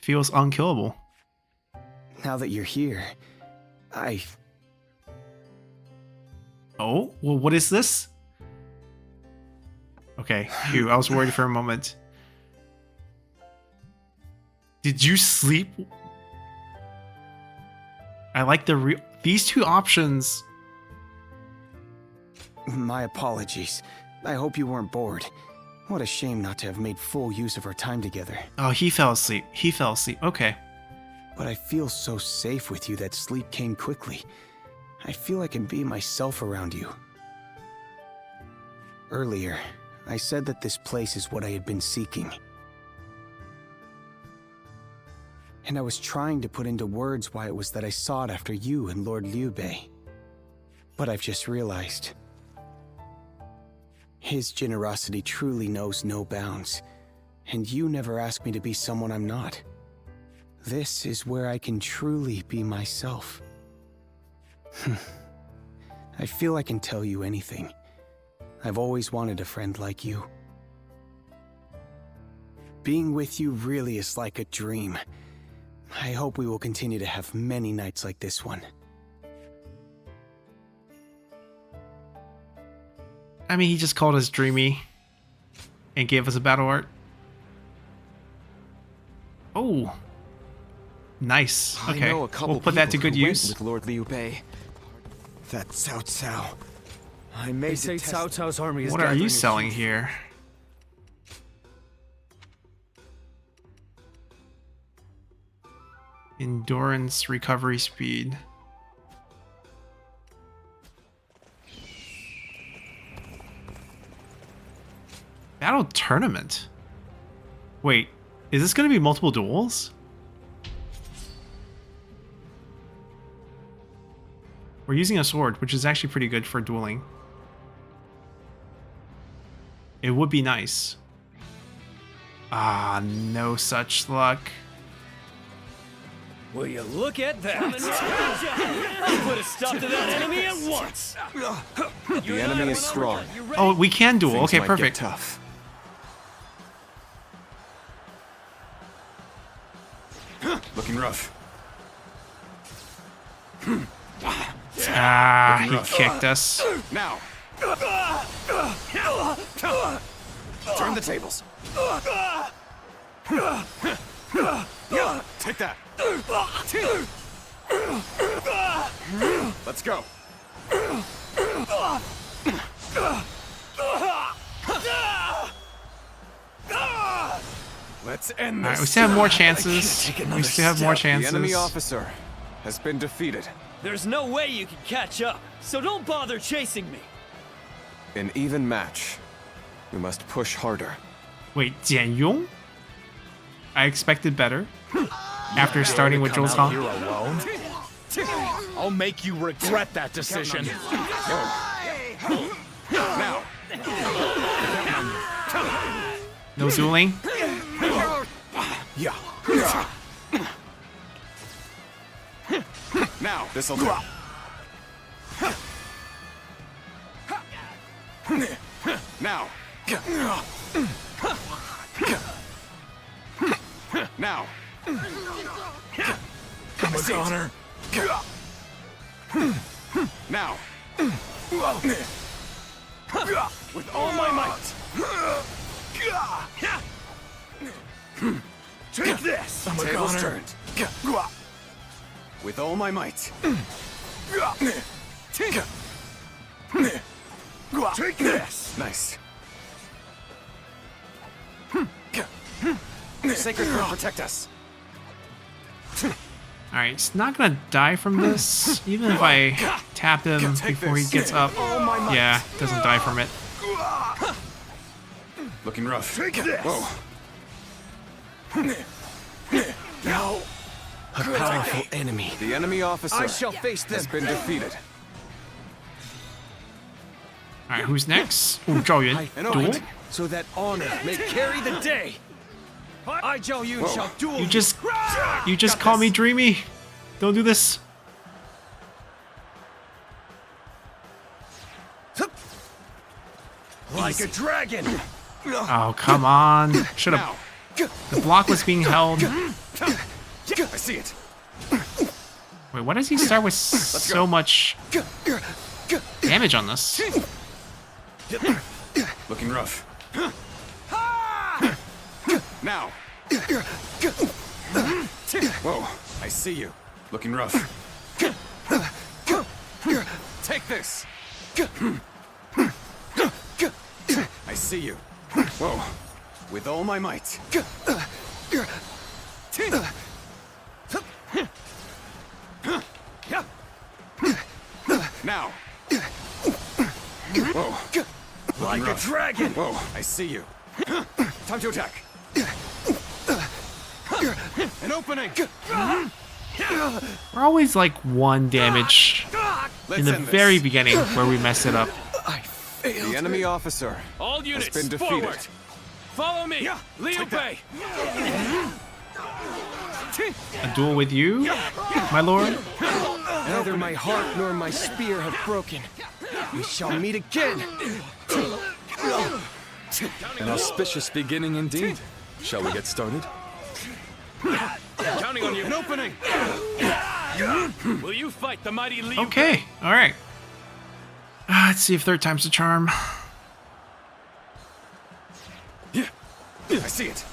Feels unkillable. Now that you're here, Oh, well, what is this? Okay, phew, I was worried for a moment. Did you sleep? I like these two options. My apologies. I hope you weren't bored. What a shame not to have made full use of our time together. Oh, he fell asleep. He fell asleep. Okay. But I feel so safe with you that sleep came quickly. I feel I can be myself around you. Earlier, I said that this place is what I had been seeking. And I was trying to put into words why it was that I sought after you and Lord Liu Bei. But I've just realized. His generosity truly knows no bounds, and you never asked me to be someone I'm not. This is where I can truly be myself. I feel I can tell you anything. I've always wanted a friend like you. Being with you really is like a dream. I hope we will continue to have many nights like this one. I mean, he just called us dreamy and gave us a battle art. Oh, nice. Okay, we'll put that to good use. With Lord Liu Bei. That Cao Cao. They say Cao Cao's army is. What are you selling here? Endurance, recovery speed. Battle tournament. Wait, is this going to be multiple duels? We're using a sword, which is actually pretty good for dueling. It would be nice. Ah, no such luck. Will you look at that? I'll put a stop to that enemy at once. The enemy is strong. Oh, we can duel. Things Okay, might perfect. get tough. Looking rough. Ah, he kicked us. Now. Turn the tables. Take that. Let's go. Let's end this. Alright, we still have more chances. We still have more chances. The enemy officer has been defeated. There's no way you can catch up, so don't bother chasing me. An even match. We must push harder. Wait, Jian Yong? I expected better. After starting with Zhou Cang. I'll make you regret that decision. Now. No dueling? Yeah. Now, this'll do. Now. Now. Come on, honor. Now. With all my might. Take this! Tables turned. With all my might. Take this! Nice. Sacred Grove, protect us. Alright, he's not gonna die from this. Even if I tap him before he gets up. Yeah, doesn't die from it. Looking rough. Take this! Whoa. Now, A powerful enemy. The enemy officer I shall face has them. been defeated. Alright, who's next? Oh, Zhao Yun. Duel? so that honor may carry the day. I, Zhao Yun, shall duel You just call me dreamy. Don't do this. like a dragon. Oh, come on. Should have. The block was being held. I see it. Wait, why does he start with so much damage on this? Looking rough. Now. Whoa, I see you. Looking rough. Take this. I see you. Whoa, with all my might. Now. Whoa. Like a dragon. Whoa, I see you. Time to attack. An opening. We're always like 1 damage in the very beginning where we mess it up. The enemy officer All units, has been defeated. forward. Follow me, Liu Bei. A duel with you, my lord? Neither my heart nor my spear have broken. We shall meet again. An auspicious beginning indeed. Shall we get started? Counting on you. An opening. Will you fight the mighty Liu Bei? Okay, alright. Let's see if 3rd time's the charm. I see it.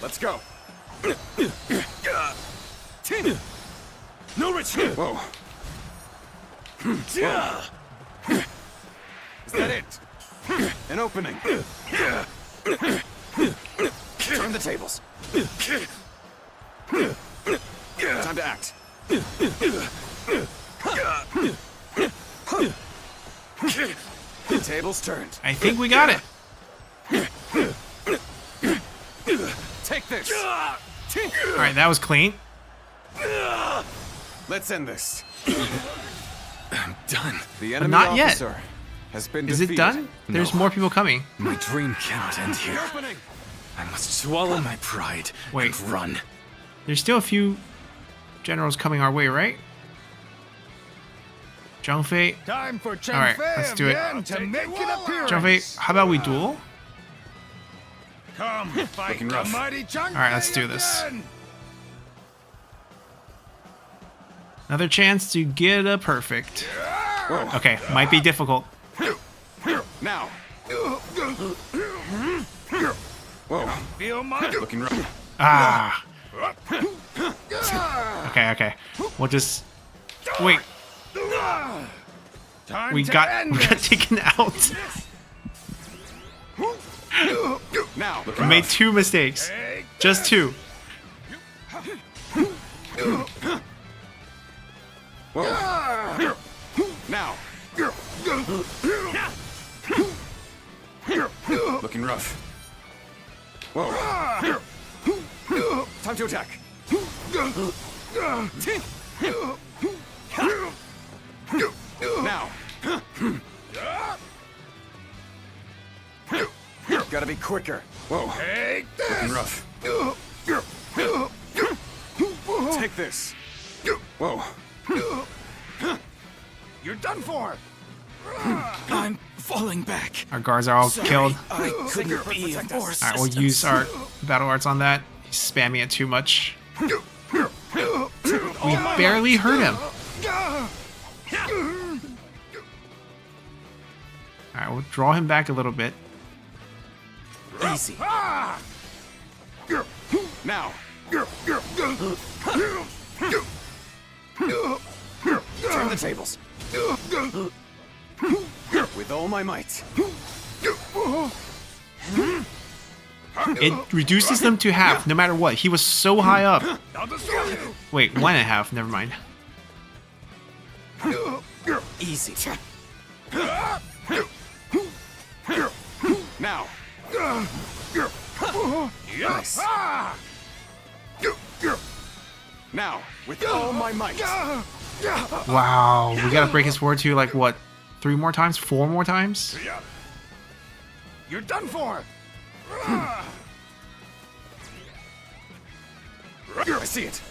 Let's go. No retreat. Whoa. Is that it? An opening. Turn the tables. Time to act. The tables turned. I think we got it. Take this. Alright, that was clean. Let's end this. I'm done. The But enemy not yet. officer has been Is defeated. it done? There's more people coming. My dream cannot end here. Opening. I must swallow my pride Wait. and run. There's still a few generals coming our way, right? Zhang Fei. Time for Chen Alright, Fei let's of do it. Yan to make an appearance. Zhang Fei, how about we duel? Come, fight Looking the rough. mighty Chen Alright, let's Fei do this. again. Another chance to get a perfect. Whoa. Okay, might be difficult. Now. Whoa. Feel my Looking rough. Ah. Okay. We'll just wait. time We to got end this. taken out. Now. We made 2 mistakes. Just 2. Whoa. Now. Looking rough. Whoa. Time to attack. Now. Gotta be quicker. Whoa. Looking rough. Take this. Whoa. You're done for. I'm falling back. Our guards are all killed. I couldn't be of more Alright, we'll use our battle arts on that. He's spamming it too much. We barely hurt him. Alright, we'll draw him back a little bit. Easy. Now. Turn the tables. With all my might. It reduces them to half, no matter what. He was so high up. I'll destroy you. Wait, 1.5. Never mind. Easy. Now. Nice. Now, with all my might. Wow, we gotta break his sword to like what? 3 more times? 4 more times? You're done for. I see it.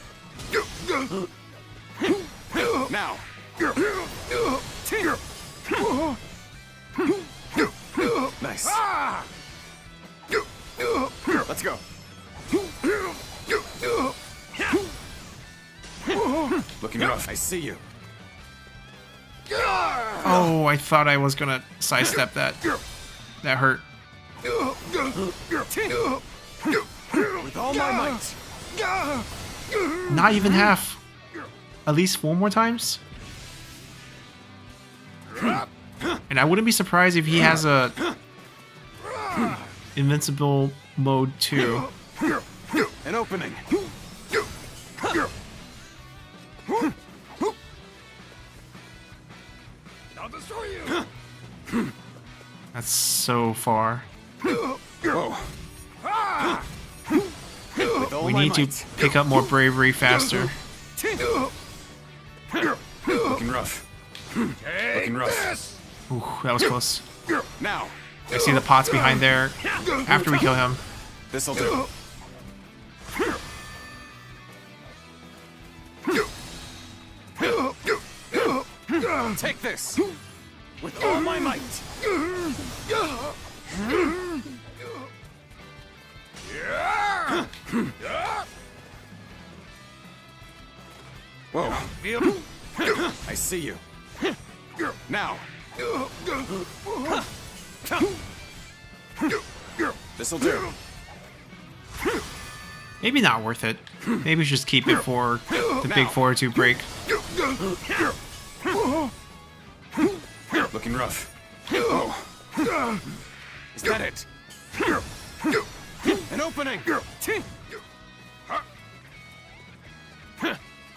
Now. Nice. Let's go. Looking rough. I see you. Oh, I thought I was gonna sidestep that. That hurt. With all my might. Not even half. At least 4 more times. And I wouldn't be surprised if he has a invincible mode too. An opening. I'll destroy you. That's so far. Whoa. We need to pick up more bravery faster. Looking rough. Looking rough. Ooh, that was close. Now. I see the pots behind there. After we kill him. This'll do. Take this. With all my might. Whoa. I see you. Now. This'll do. Maybe not worth it. Maybe we should just keep it for the big 4-2 break. Looking rough. Oh. Is that it? An opening.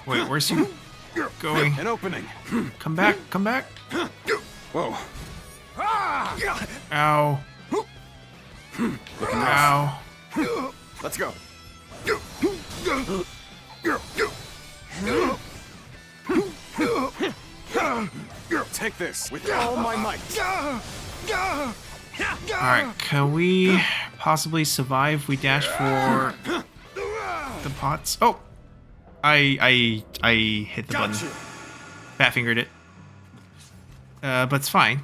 Wait, where's he going? An opening. Come back, come back. Whoa. Ow. Looking rough. Ow. Let's go. Take this with all my might. Alright, can we possibly survive if we dash for the pots? Oh! I hit the button. Fat fingered it. But it's fine.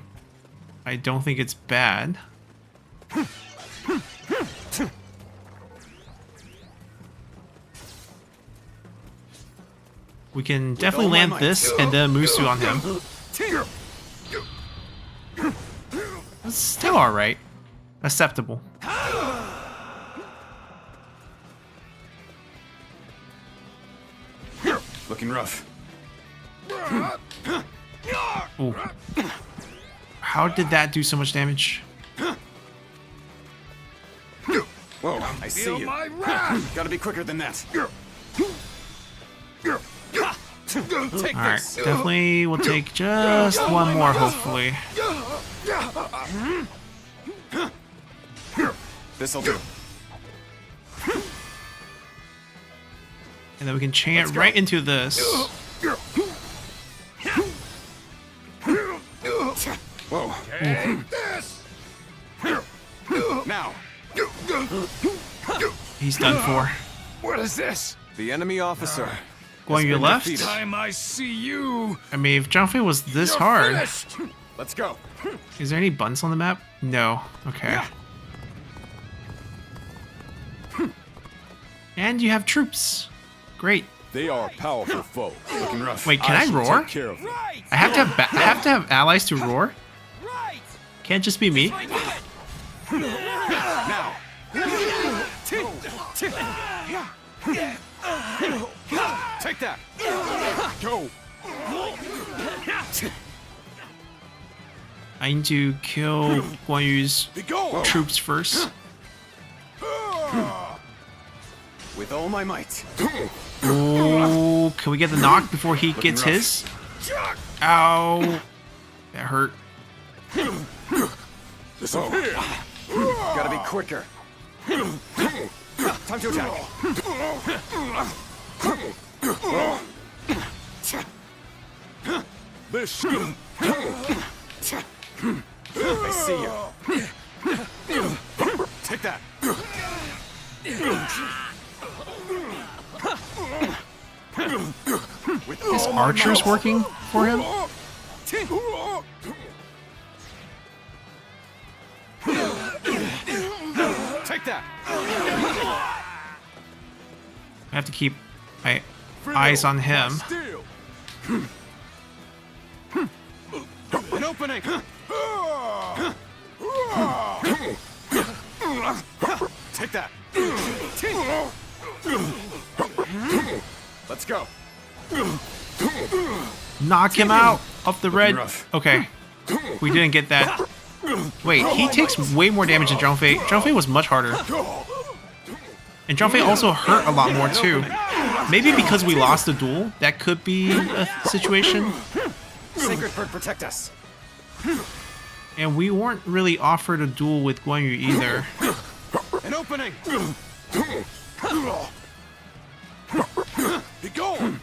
I don't think it's bad. We can definitely land this and then Musu on him. That's still alright. Acceptable. Looking rough. Ooh. How did that do so much damage? Whoa, I see you. Gotta be quicker than that. Alright, definitely we'll take just one more, hopefully. This'll do. And then we can chain it right into this. Whoa. Now. He's done for. What is this? The enemy officer. Going your left? Time I see you. I mean, if Jumping was this hard. Finished. Let's go. Is there any buttons on the map? No. Okay. And you have troops. Great. They are a powerful foe. Looking rough. Wait, can I roar? Take care of them. I have to have allies to roar? Can't just be me. Now. Take that. Go. I need to kill Guan Yu's troops first. With all my might. Oh, can we get the knock before he gets his? Ow. That hurt. Gotta be quicker. Time to attack. This. I see you. Take that. Is archers working for him? Take that. I have to keep my eyes on him. An opening. go. Knock him out off the red. Okay. We didn't get that. Wait, he takes way more damage than Zhangfei. Zhangfei was much harder. And Zhangfei also hurt a lot more too. Maybe because we lost the duel, that could be a situation. Sacred Bird, protect us. And we weren't really offered a duel with Guan Yu either. An opening. Be going.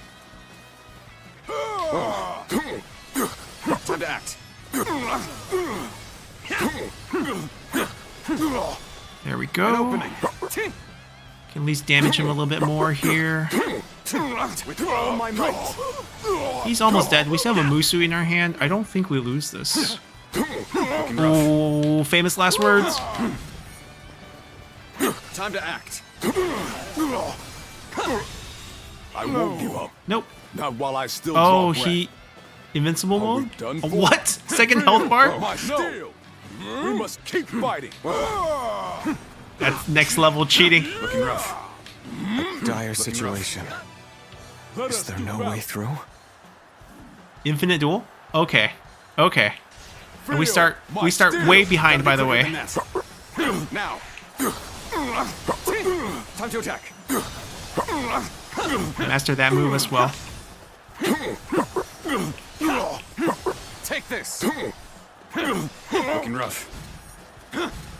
Time to act. There we go. Can at least damage him a little bit more here. With all my might. He's almost dead. We still have a Musu in our hand. I don't think we lose this. Oh, famous last words. Time to act. I won't give up. Nope. Not while I still Oh, draw he... Invincible mode? done for? What? Second health bar? My steel. We must keep fighting. That's next level cheating. Looking rough. Dire situation. Is there no way through? Infinite duel? Okay. Okay. And we start way behind, by the way. Now. Time to attack. Master that move as well. Take this. Looking rough.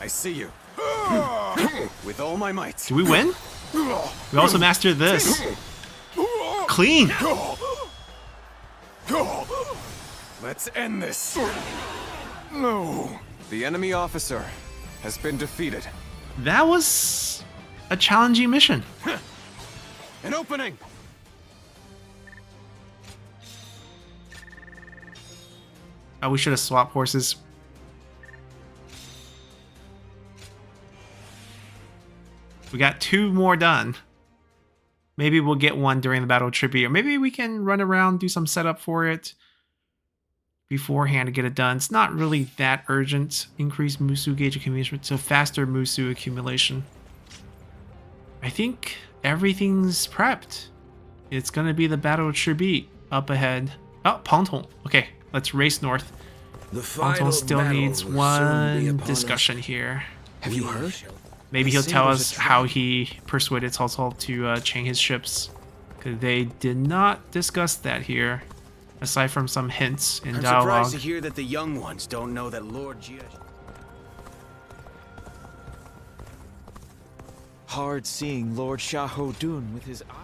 I see you. With all my might. Do we win? We also mastered this. Clean. Let's end this. No. The enemy officer has been defeated. That was a challenging mission. An opening. Oh, we should have swapped horses. We got 2 more done. Maybe we'll get one during the Battle of Chibi, or maybe we can run around, do some setup for it beforehand to get it done. It's not really that urgent. Increase Musu gauge accumulation, so faster Musu accumulation. I think everything's prepped. It's gonna be the Battle of Chibi up ahead. Oh, Pongtong. Okay, let's race north. Pongtong still needs one discussion here. Have you heard? Maybe he'll tell us how he persuaded Cao Cao to chain his ships. Because they did not discuss that here, aside from some hints in I'm dialogue. surprised to hear that the young ones don't know that Lord Jia... Hard seeing Lord Xiahou Dun with his eye.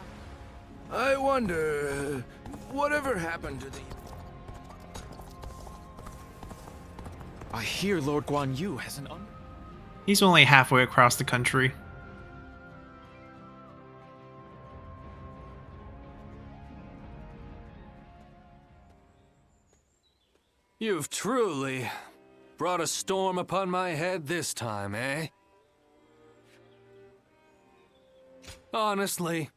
I wonder, whatever happened to the... I hear Lord Guan Yu has an He's only halfway across the country. You've truly brought a storm upon my head this time, eh? Honestly,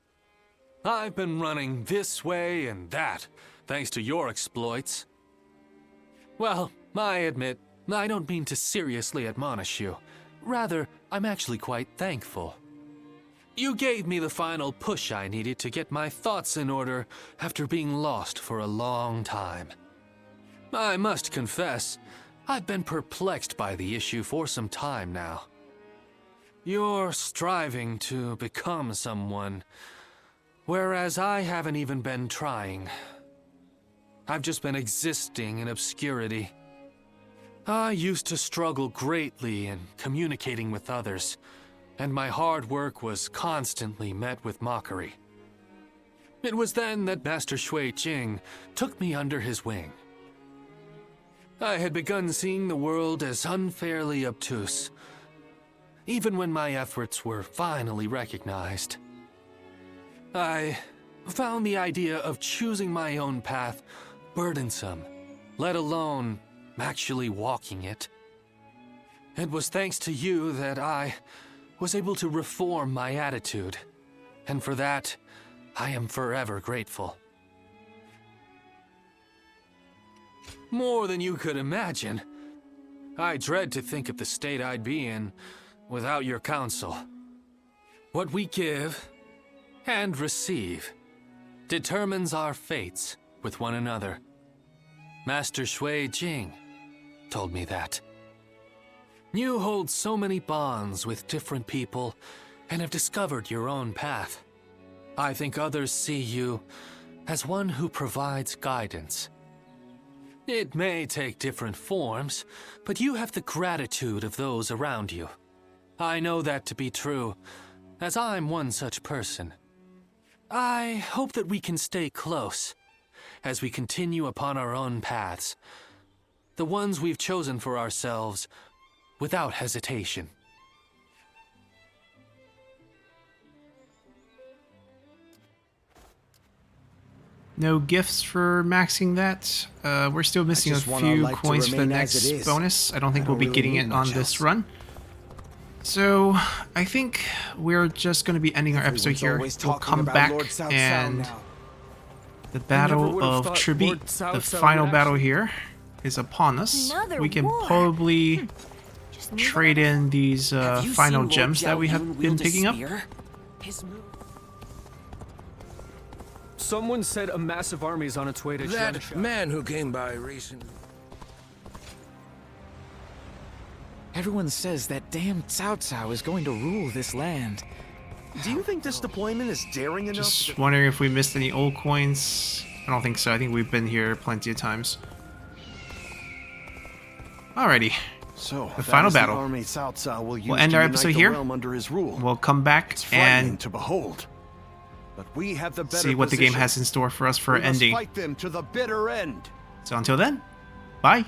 I've been running this way and that, thanks to your exploits. Well, I admit, I don't mean to seriously admonish you. Rather, I'm actually quite thankful. You gave me the final push I needed to get my thoughts in order after being lost for a long time. I must confess, I've been perplexed by the issue for some time now. You're striving to become someone, whereas I haven't even been trying. I've just been existing in obscurity. I used to struggle greatly in communicating with others, and my hard work was constantly met with mockery. It was then that Master Shui Jing took me under his wing. I had begun seeing the world as unfairly obtuse, even when my efforts were finally recognized. I found the idea of choosing my own path burdensome, let alone actually walking it. It was thanks to you that I was able to reform my attitude, and for that, I am forever grateful. More than you could imagine. I dread to think of the state I'd be in without your counsel. What we give and receive determines our fates with one another. Master Shui Jing told me that. You hold so many bonds with different people and have discovered your own path. I think others see you as one who provides guidance. It may take different forms, but you have the gratitude of those around you. I know that to be true, as I'm one such person. I hope that we can stay close as we continue upon our own paths, the ones we've chosen for ourselves, without hesitation. No gifts for maxing that. We're still missing a few coins for the next bonus. I don't think we'll be getting it on this run. So I think we're just going to be ending our episode here. We'll come back and the Battle of Chibi, the final battle here, is upon us. We can probably trade in these final gems that we have been picking up. Someone said a massive army is on its way to That man who came by recently. Everyone says that damn Cao Cao is going to rule this land. Do you think this deployment is daring enough? Just wondering if we missed any old coins. I don't think so. I think we've been here plenty of times. Alrighty. So the final battle. Army Cao Cao will use we'll end our episode here. Under his rule. We'll come back and to behold. But we have the better see what the game has in store for us for ending. Fight them to the bitter end. So until then, bye.